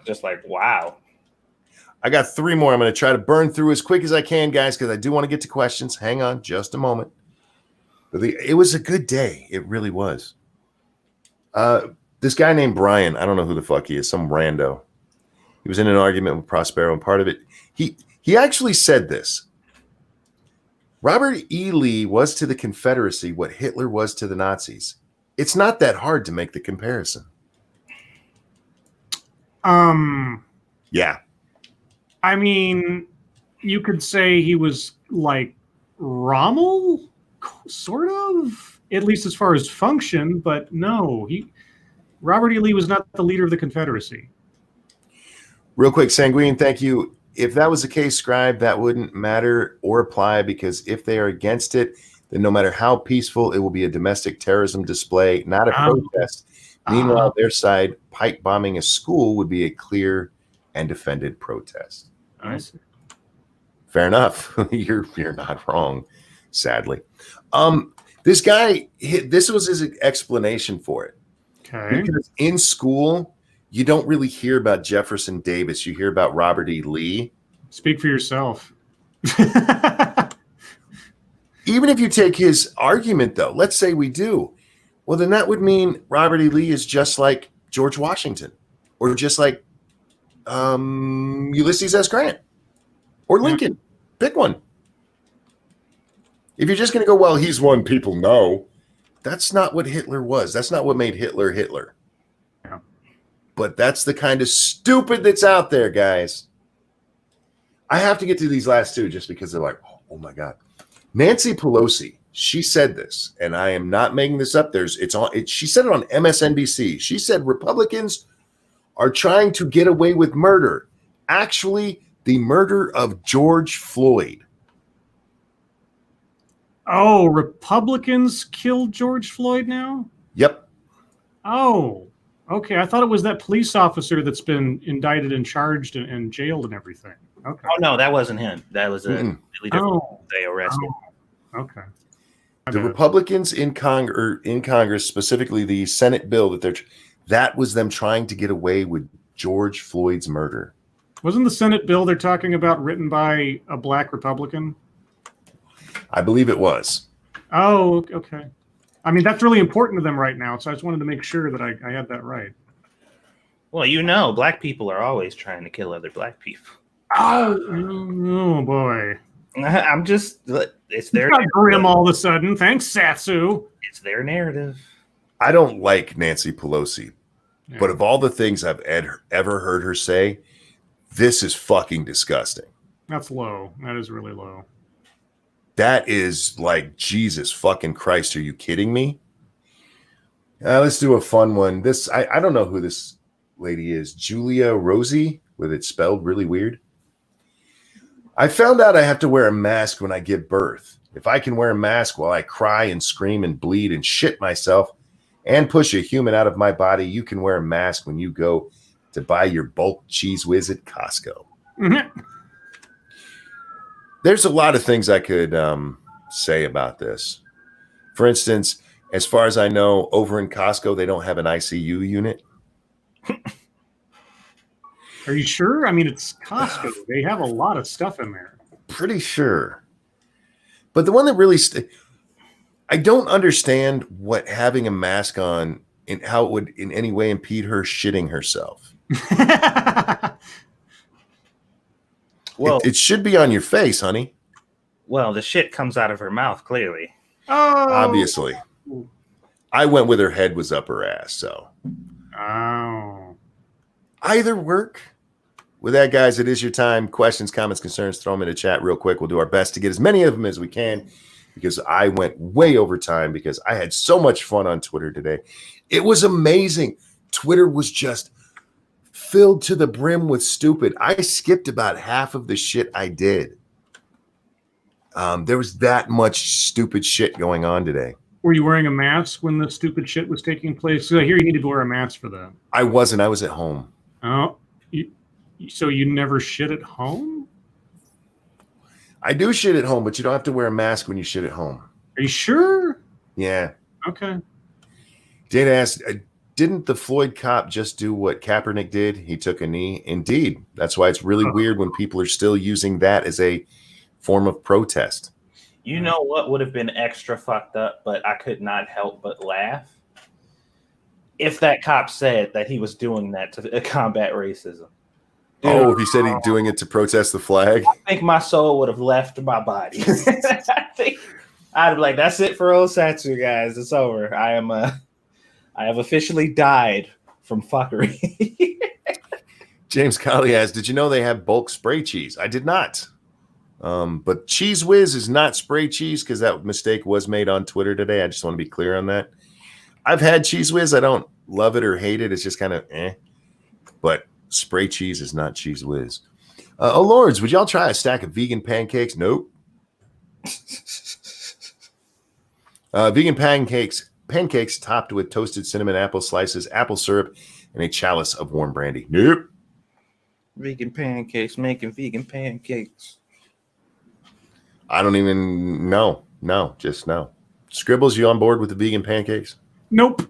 just like, wow. I got 3 more. I'm going to try to burn through as quick as I can, guys, because I do want to get to questions. Hang on just a moment. But it was a good day. It really was. This guy named Brian, I don't know who the fuck he is, some rando. He was in an argument with Prospero, and part of it, he actually said this. Robert E. Lee was to the Confederacy what Hitler was to the Nazis. It's not that hard to make the comparison. Yeah. I mean, you could say he was like Rommel, sort of, at least as far as function, but no, Robert E. Lee was not the leader of the Confederacy. Real quick, Sanguine, thank you. If that was the case, Scribe, that wouldn't matter or apply, because if they are against it, then no matter how peaceful, it will be a domestic terrorism display, not a protest. Meanwhile, their side, pipe bombing a school would be a clear and defended protest. I see. Fair enough. You're not wrong, sadly. This guy, this was his explanation for it. Okay. Because in school, you don't really hear about Jefferson Davis. You hear about Robert E. Lee. Speak for yourself. Even if you take his argument, though, let's say we do. Well, then that would mean Robert E. Lee is just like George Washington, or just like Ulysses S. Grant, or Lincoln. Pick one. If you're just going to go, well, he's one people know, that's not what Hitler was. That's not what made Hitler Hitler. Yeah. But that's the kind of stupid that's out there, guys. I have to get to these last 2 just because they're like, oh my God. Nancy Pelosi, she said this, and I am not making this up. She said it on MSNBC. She said Republicans are trying to get away with murder. Actually, the murder of George Floyd. Oh, Republicans killed George Floyd now? Yep. Oh, okay. I thought it was that police officer that's been indicted and charged and jailed and everything. Okay. Oh, no, that wasn't him. That was a completely different they arrested. Oh, okay. The Republicans in Congress, specifically the Senate bill that was them trying to get away with George Floyd's murder. Wasn't the Senate bill they're talking about written by a black Republican? I believe it was. Oh, okay. I mean, that's really important to them right now, so I just wanted to make sure that I had that right. Well, black people are always trying to kill other black people. Oh boy. I'm just, it's their Got grim all of a sudden. Thanks, Satsu. It's their narrative. I don't like Nancy Pelosi, but of all the things I've ever heard her say, this is fucking disgusting. That's low. That is really low. That is like, Jesus fucking Christ, are you kidding me? Let's do a fun one. I don't know who this lady is. Julia Rosie, with it spelled really weird. I found out I have to wear a mask when I give birth. If I can wear a mask while I cry and scream and bleed and shit myself and push a human out of my body, you can wear a mask when you go to buy your bulk cheese whiz at Costco. Mm-hmm. There's a lot of things I could say about this. For instance, as far as I know, over in Costco, they don't have an ICU unit. Are you sure? I mean, it's Costco. They have a lot of stuff in there. Pretty sure. But the one that really I don't understand what having a mask on and how it would in any way impede her shitting herself. Well, it should be on your face, honey. Well, the shit comes out of her mouth, clearly. Oh. Obviously. I went with her head was up her ass, so. Oh. Either work. With that, guys, it is your time. Questions, comments, concerns, throw them in the chat real quick. We'll do our best to get as many of them as we can because I went way over time because I had so much fun on Twitter today. It was amazing. Twitter was just filled to the brim with stupid. I skipped about half of the shit I did. There was that much stupid shit going on today. Were you wearing a mask when the stupid shit was taking place? So I hear you needed to wear a mask for that. I wasn't. I was at home. Oh, so you never shit at home? I do shit at home, but you don't have to wear a mask when you shit at home. Are you sure? Yeah. Okay. Dana asked, didn't the Floyd cop just do what Kaepernick did? He took a knee. Indeed. That's why it's really weird when people are still using that as a form of protest. You know what would have been extra fucked up, but I could not help but laugh? If that cop said that he was doing that to combat racism. Dude, oh, he said he's doing it to protest the flag? I think my soul would have left my body. I think I'd be like, that's it for old Satsu, guys. It's over. I have officially died from fuckery. James Colley asked, did you know they have bulk spray cheese? I did not. But Cheese Whiz is not spray cheese because that mistake was made on Twitter today. I just want to be clear on that. I've had Cheese Whiz. I don't love it or hate it. It's just kind of eh. But spray cheese is not Cheese Whiz. Oh, Lords, would y'all try a stack of vegan pancakes? Nope. Vegan pancakes topped with toasted cinnamon apple slices, apple syrup, and a chalice of warm brandy. Nope. Vegan pancakes, making vegan pancakes. I don't even know. No, just no. Scribbles, you on board with the vegan pancakes? Nope.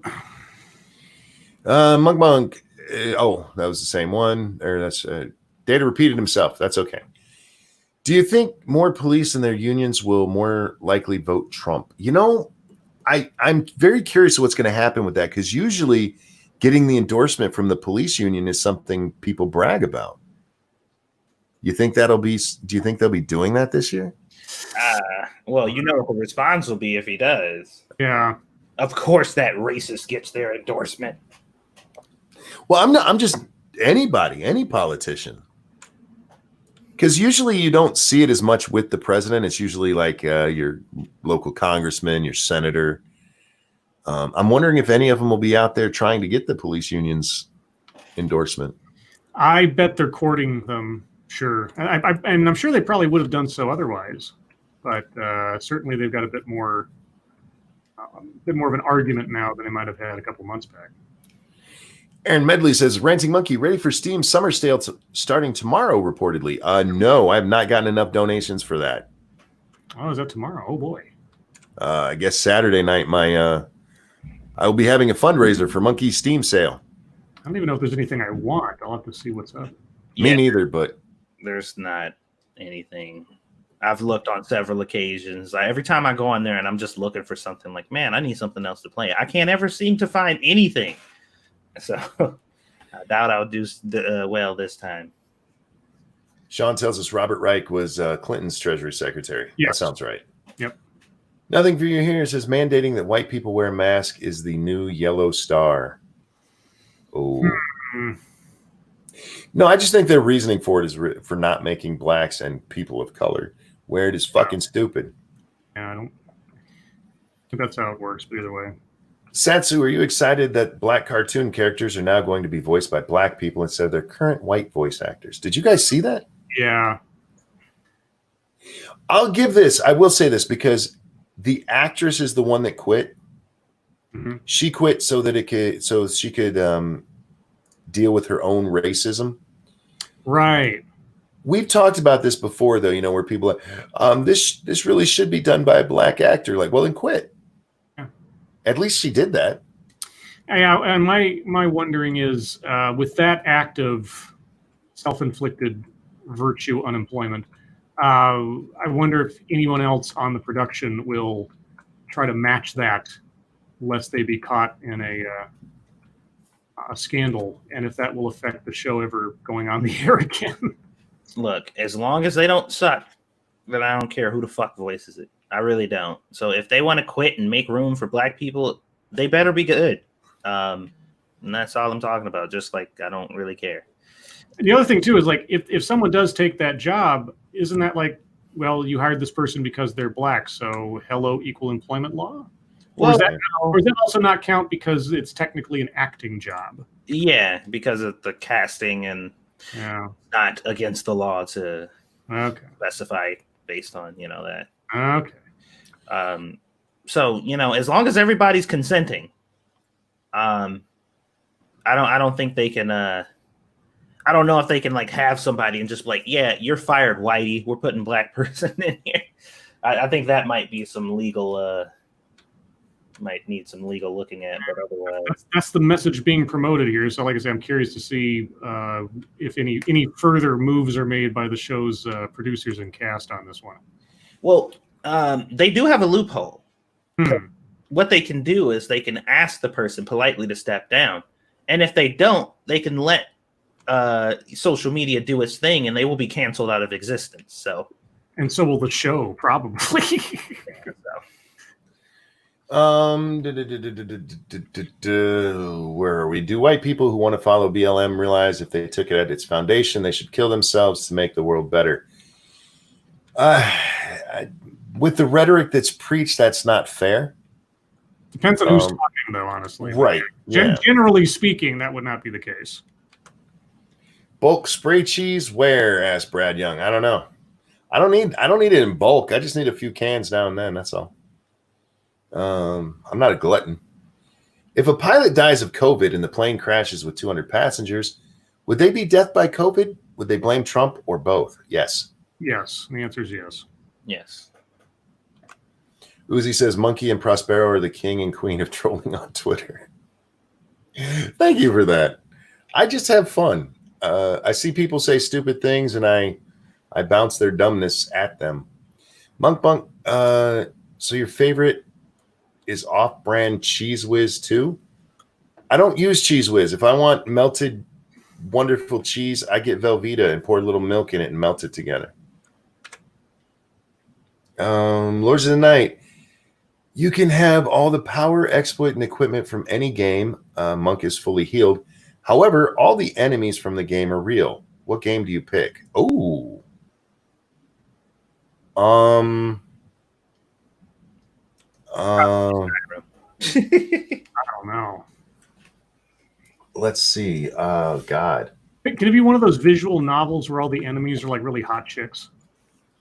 Monk. Oh, that was the same one. Or that's Data repeated himself. That's okay. Do you think more police and their unions will more likely vote Trump? You know, I'm very curious what's going to happen with that because usually getting the endorsement from the police union is something people brag about. You think that'll be? Do you think they'll be doing that this year? Well, you know what the response will be if he does. Yeah. Of course, that racist gets their endorsement. Well, I'm just anybody, any politician. Because usually you don't see it as much with the president. It's usually like your local congressman, your senator. I'm wondering if any of them will be out there trying to get the police union's endorsement. I bet they're courting them. Sure. And I'm sure they probably would have done so otherwise. But certainly they've got a bit more of an argument now than they might have had a couple months back. Aaron Medley says, Ranting Monkey, ready for Steam Summer Sale starting tomorrow, reportedly. No, I have not gotten enough donations for that. Oh, is that tomorrow? Oh, boy. I guess Saturday night, I will be having a fundraiser for Monkey Steam Sale. I don't even know if there's anything I want. I'll have to see what's up. Me neither, but... There's not anything. I've looked on several occasions. Every time I go on there and I'm just looking for something like, man, I need something else to play. I can't ever seem to find anything. So I doubt I'll do well this time. Sean tells us Robert Reich was Clinton's Treasury Secretary. Yes. That sounds right. Yep. Nothing for you here. It says mandating that white people wear masks is the new yellow star. Oh. No, I just think their reasoning for it is for not making blacks and people of color wear it is fucking stupid. Yeah, I don't think that's how it works, but either way. Satsu, are you excited that black cartoon characters are now going to be voiced by black people instead of their current white voice actors? Did you guys see that? Yeah. I will say this because the actress is the one that quit. Mm-hmm. She quit so she could deal with her own racism. Right. We've talked about this before, though, where people are, this really should be done by a black actor. Like, well, then quit. Yeah. At least she did that. Yeah, and my wondering is, with that act of self-inflicted virtue unemployment, I wonder if anyone else on the production will try to match that, lest they be caught in a scandal, and if that will affect the show ever going on the air again. Look, as long as they don't suck, then I don't care who the fuck voices it. I really don't. So if they want to quit and make room for black people, they better be good. And that's all I'm talking about. Just like I don't really care. And the other thing too is like if someone does take that job, isn't that like, well, you hired this person because they're black, so hello, equal employment law? Or does that also not count because it's technically an acting job? Yeah, because of the casting and not against the law to specify based on that. Okay. So as long as everybody's consenting, I don't think they can. I don't know if they can like have somebody and just like, yeah, you're fired, Whitey. We're putting black person in here. I think that might be some legal. Might need some legal looking at, but otherwise, that's the message being promoted here. So, like I said, I'm curious to see if any further moves are made by the show's producers and cast on this one. Well, they do have a loophole. What they can do is they can ask the person politely to step down, and if they don't, they can let social media do its thing, and they will be canceled out of existence. So will the show probably. Where are we? Do white people who want to follow BLM realize if they took it at its foundation, they should kill themselves to make the world better? With the rhetoric that's preached, that's not fair. Depends on who's talking, though, honestly. Right. Generally speaking, that would not be the case. Bulk spray cheese where? Asked Brad Young. I don't know. I don't need it in bulk. I just need a few cans now and then. That's all. I'm not a glutton. If a pilot dies of COVID and the plane crashes with 200 passengers, would they be death by COVID? Would they blame Trump or both? Yes. Yes. The answer is yes. Yes. Uzi says Monkey and Prospero are the king and queen of trolling on Twitter. Thank you for that. I just have fun. I see people say stupid things and I bounce their dumbness at them. Monk Bunk, so your favorite is off-brand Cheese Whiz too? I don't use Cheese Whiz. If I want melted, wonderful cheese, I get Velveeta and pour a little milk in it and melt it together. Lords of the Night. You can have all the power, exploit, and equipment from any game. Monk is fully healed. However, all the enemies from the game are real. What game do you pick? Oh. I don't know. Let's see. Oh, God. Can it be one of those visual novels where all the enemies are like really hot chicks?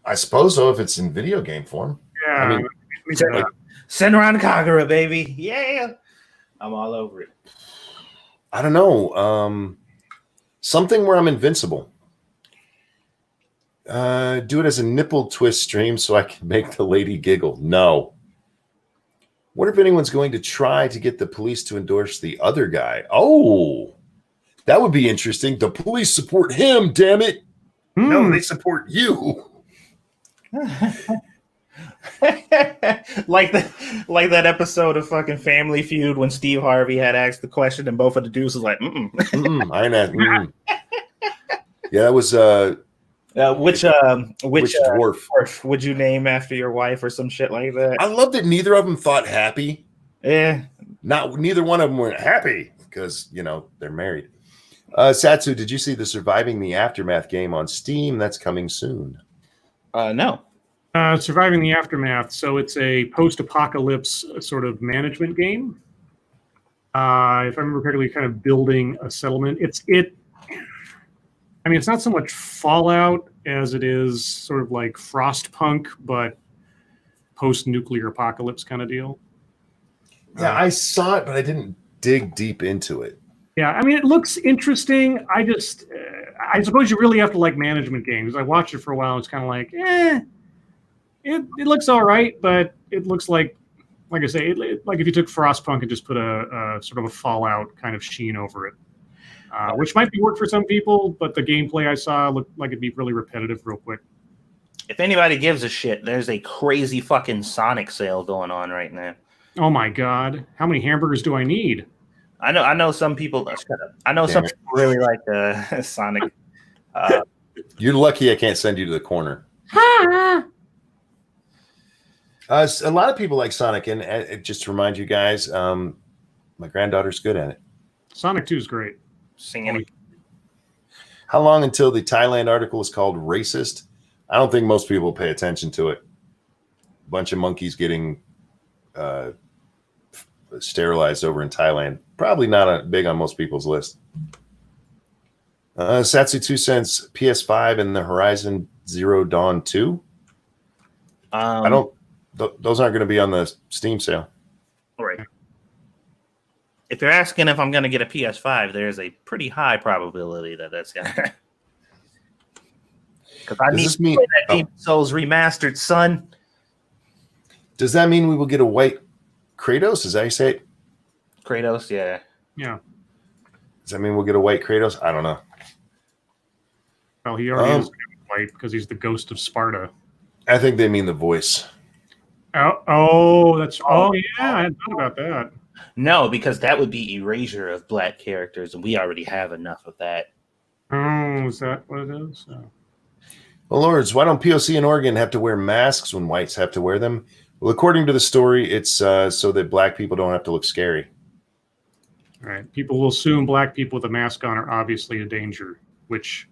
I suppose so, if it's in video game form. Yeah. I mean, send around Kagura, baby. Yeah. I'm all over it. I don't know. Something where I'm invincible. Do it as a nipple twist stream so I can make the lady giggle. No. What if anyone's going to try to get the police to endorse the other guy? Oh, that would be interesting. The police support him, damn it. No, they support you. like that episode of fucking Family Feud when Steve Harvey had asked the question and both of the dudes was like, I know. Yeah, that was Which dwarf would you name after your wife or some shit like that? I love that neither of them thought happy. Yeah. Neither one of them were happy because, they're married. Satsu, did you see the Surviving the Aftermath game on Steam? That's coming soon. No. Surviving the Aftermath. So it's a post-apocalypse sort of management game. If I remember correctly, kind of building a settlement. It's not so much Fallout as it is sort of like Frostpunk, but post-nuclear apocalypse kind of deal. Yeah, I saw it, but I didn't dig deep into it. Yeah, it looks interesting. I suppose you really have to like management games. I watched it for a while, and it's kind of like, it looks all right, but it looks like I say, like if you took Frostpunk and just put a sort of a Fallout kind of sheen over it, which might be work for some people, but the gameplay I saw looked like it'd be really repetitive real quick. If anybody gives a shit, there's a crazy fucking Sonic sale going on right now. Oh my God. How many hamburgers do I need? I know some people. Some people really like Sonic. You're lucky I can't send you to the corner. A lot of people like Sonic, and just to remind you guys, my granddaughter's good at it. Sonic 2 is great. Singing. How long until the Thailand article is called racist? I don't think most people pay attention to it. A bunch of monkeys getting sterilized over in Thailand. Probably not big on most people's list. Satsu 2 cents PS5 and the Horizon Zero Dawn 2. Those aren't going to be on the Steam sale. All right. If you're asking if I'm going to get a PS5, there's a pretty high probability that's going to. Because I need to play that Demon's Souls remastered, son. Does that mean we will get a white Kratos? Is that how you say it? Kratos, yeah. Yeah. Does that mean we'll get a white Kratos? I don't know. Well, he already is white because he's the ghost of Sparta. I think they mean the voice. Yeah, I hadn't thought about that. No, because that would be erasure of black characters, and we already have enough of that. Oh, is that what it is? Oh. Well, Lords, why don't POC in Oregon have to wear masks when whites have to wear them? Well, according to the story, it's so that black people don't have to look scary. All right. People will assume black people with a mask on are obviously a danger, which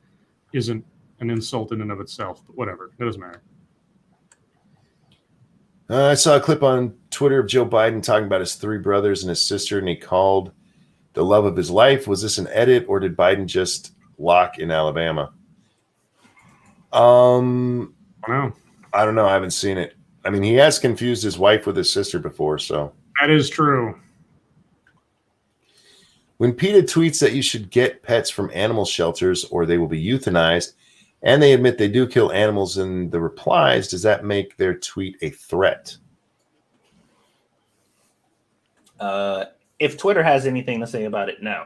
isn't an insult in and of itself, but whatever. It doesn't matter. I saw a clip on Twitter of Joe Biden talking about his 3 brothers and his sister, and he called the love of his life. Was this an edit, or did Biden just lock in Alabama? I don't know. I haven't seen it. He has confused his wife with his sister before, so. That is true. When PETA tweets that you should get pets from animal shelters or they will be euthanized, and they admit they do kill animals in the replies, does that make their tweet a threat? If Twitter has anything to say about it, no.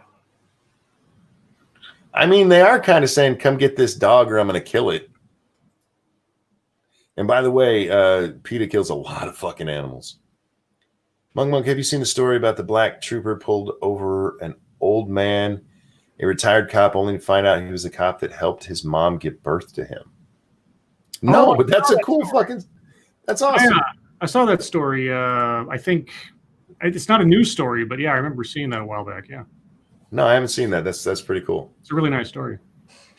They are kind of saying, come get this dog or I'm going to kill it. And by the way, PETA kills a lot of fucking animals. Monk, have you seen the story about the black trooper pulled over an old man, a retired cop, only to find out he was the cop that helped his mom give birth to him? No, but that's a cool fucking... That's awesome. Yeah, I saw that story. I think it's not a news story, but yeah, I remember seeing that a while back, yeah. No, I haven't seen that. That's pretty cool. It's a really nice story.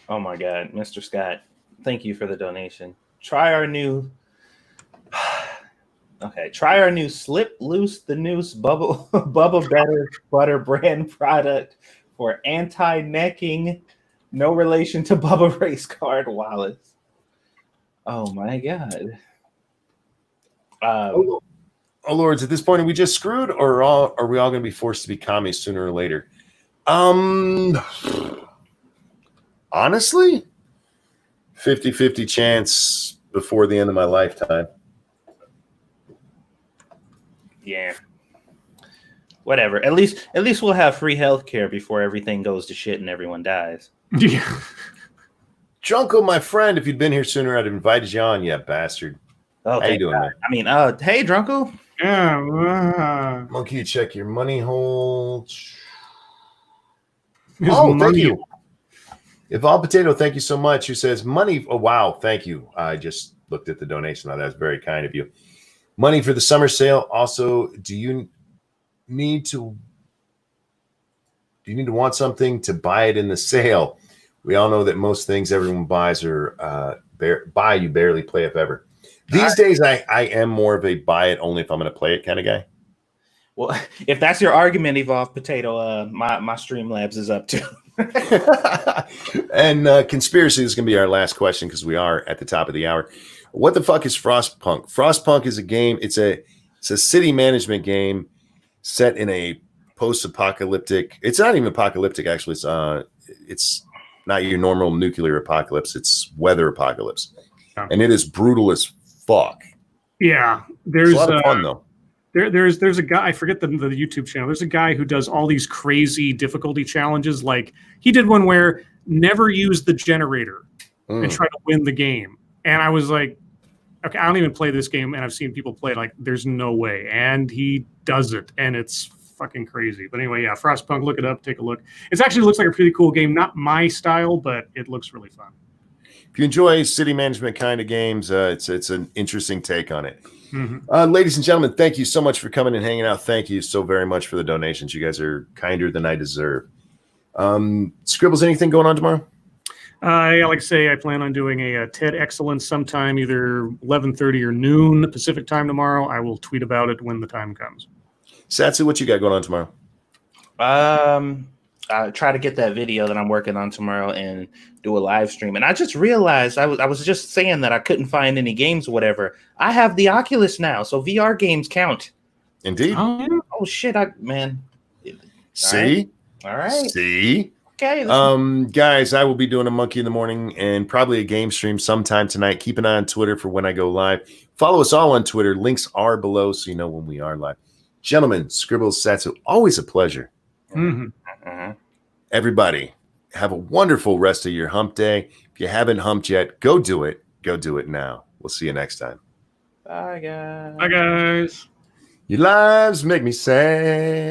Oh my God, Mr. Scott, thank you for the donation. Try our new Slip Loose the Noose Bubba Butter brand product for anti-necking, no relation to Bubba Race Card Wallace. Oh my God. Oh Lords, at this point, are we just screwed, or are we all going to be forced to be commies sooner or later? Honestly, 50-50 chance before the end of my lifetime. Yeah. Whatever. At least we'll have free healthcare before everything goes to shit and everyone dies. Yeah. Drunko, my friend, if you'd been here sooner, I'd have invited you on, you bastard. Okay. How you doing, man? Hey, Drunko. Yeah. Monkey, check your money hole. Thank you. Evolved Potato, thank you so much. Who says money? Oh, wow. Thank you. I just looked at the donation. That was very kind of you. Money for the summer sale. Also, do you need to want something to buy it in the sale? We all know that most things everyone buys are you barely play if ever. These days, I am more of a buy it only if I'm going to play it kind of guy. Well, if that's your argument, Evolved Potato, my Streamlabs is up too. And conspiracy is going to be our last question because we are at the top of the hour. What the fuck is Frostpunk? Frostpunk is a game. It's a city management game set in a post-apocalyptic. It's not even apocalyptic, actually. It's not your normal nuclear apocalypse. It's weather apocalypse, and it is brutal as fuck. Yeah, there's a lot of fun though. There's a guy, I forget the YouTube channel. There's a guy who does all these crazy difficulty challenges. Like he did one where never use the generator and try to win the game. And I was like, okay, I don't even play this game, and I've seen people play it. Like, there's no way. And he does it, and it's fucking crazy. But anyway, yeah, Frostpunk, look it up, take a look. It actually looks like a pretty cool game. Not my style, but it looks really fun. If you enjoy city management kind of games, it's an interesting take on it. Mm-hmm. Ladies and gentlemen, thank you so much for coming and hanging out. Thank you so very much for the donations. You guys are kinder than I deserve. Scribbles, anything going on tomorrow? Yeah, like I say, I plan on doing a TED Excellence sometime, either 11:30 or noon Pacific time tomorrow. I will tweet about it when the time comes. Satsu, what you got going on tomorrow? I try to get that video that I'm working on tomorrow and do a live stream. And I just realized I was just saying that I couldn't find any games or whatever. I have the Oculus now, so VR games count. Indeed. Oh shit, man. See? All right. See? Okay. Guys, I will be doing a Monkey in the Morning and probably a game stream sometime tonight. Keep an eye on Twitter for when I go live. Follow us all on Twitter. Links are below so you know when we are live. Gentlemen, Scribbles, Satsu, always a pleasure. Mm-hmm. Everybody, have a wonderful rest of your hump day. If you haven't humped yet, go do it. Go do it now. We'll see you next time. Bye, guys. Bye, guys. Your lives make me sad.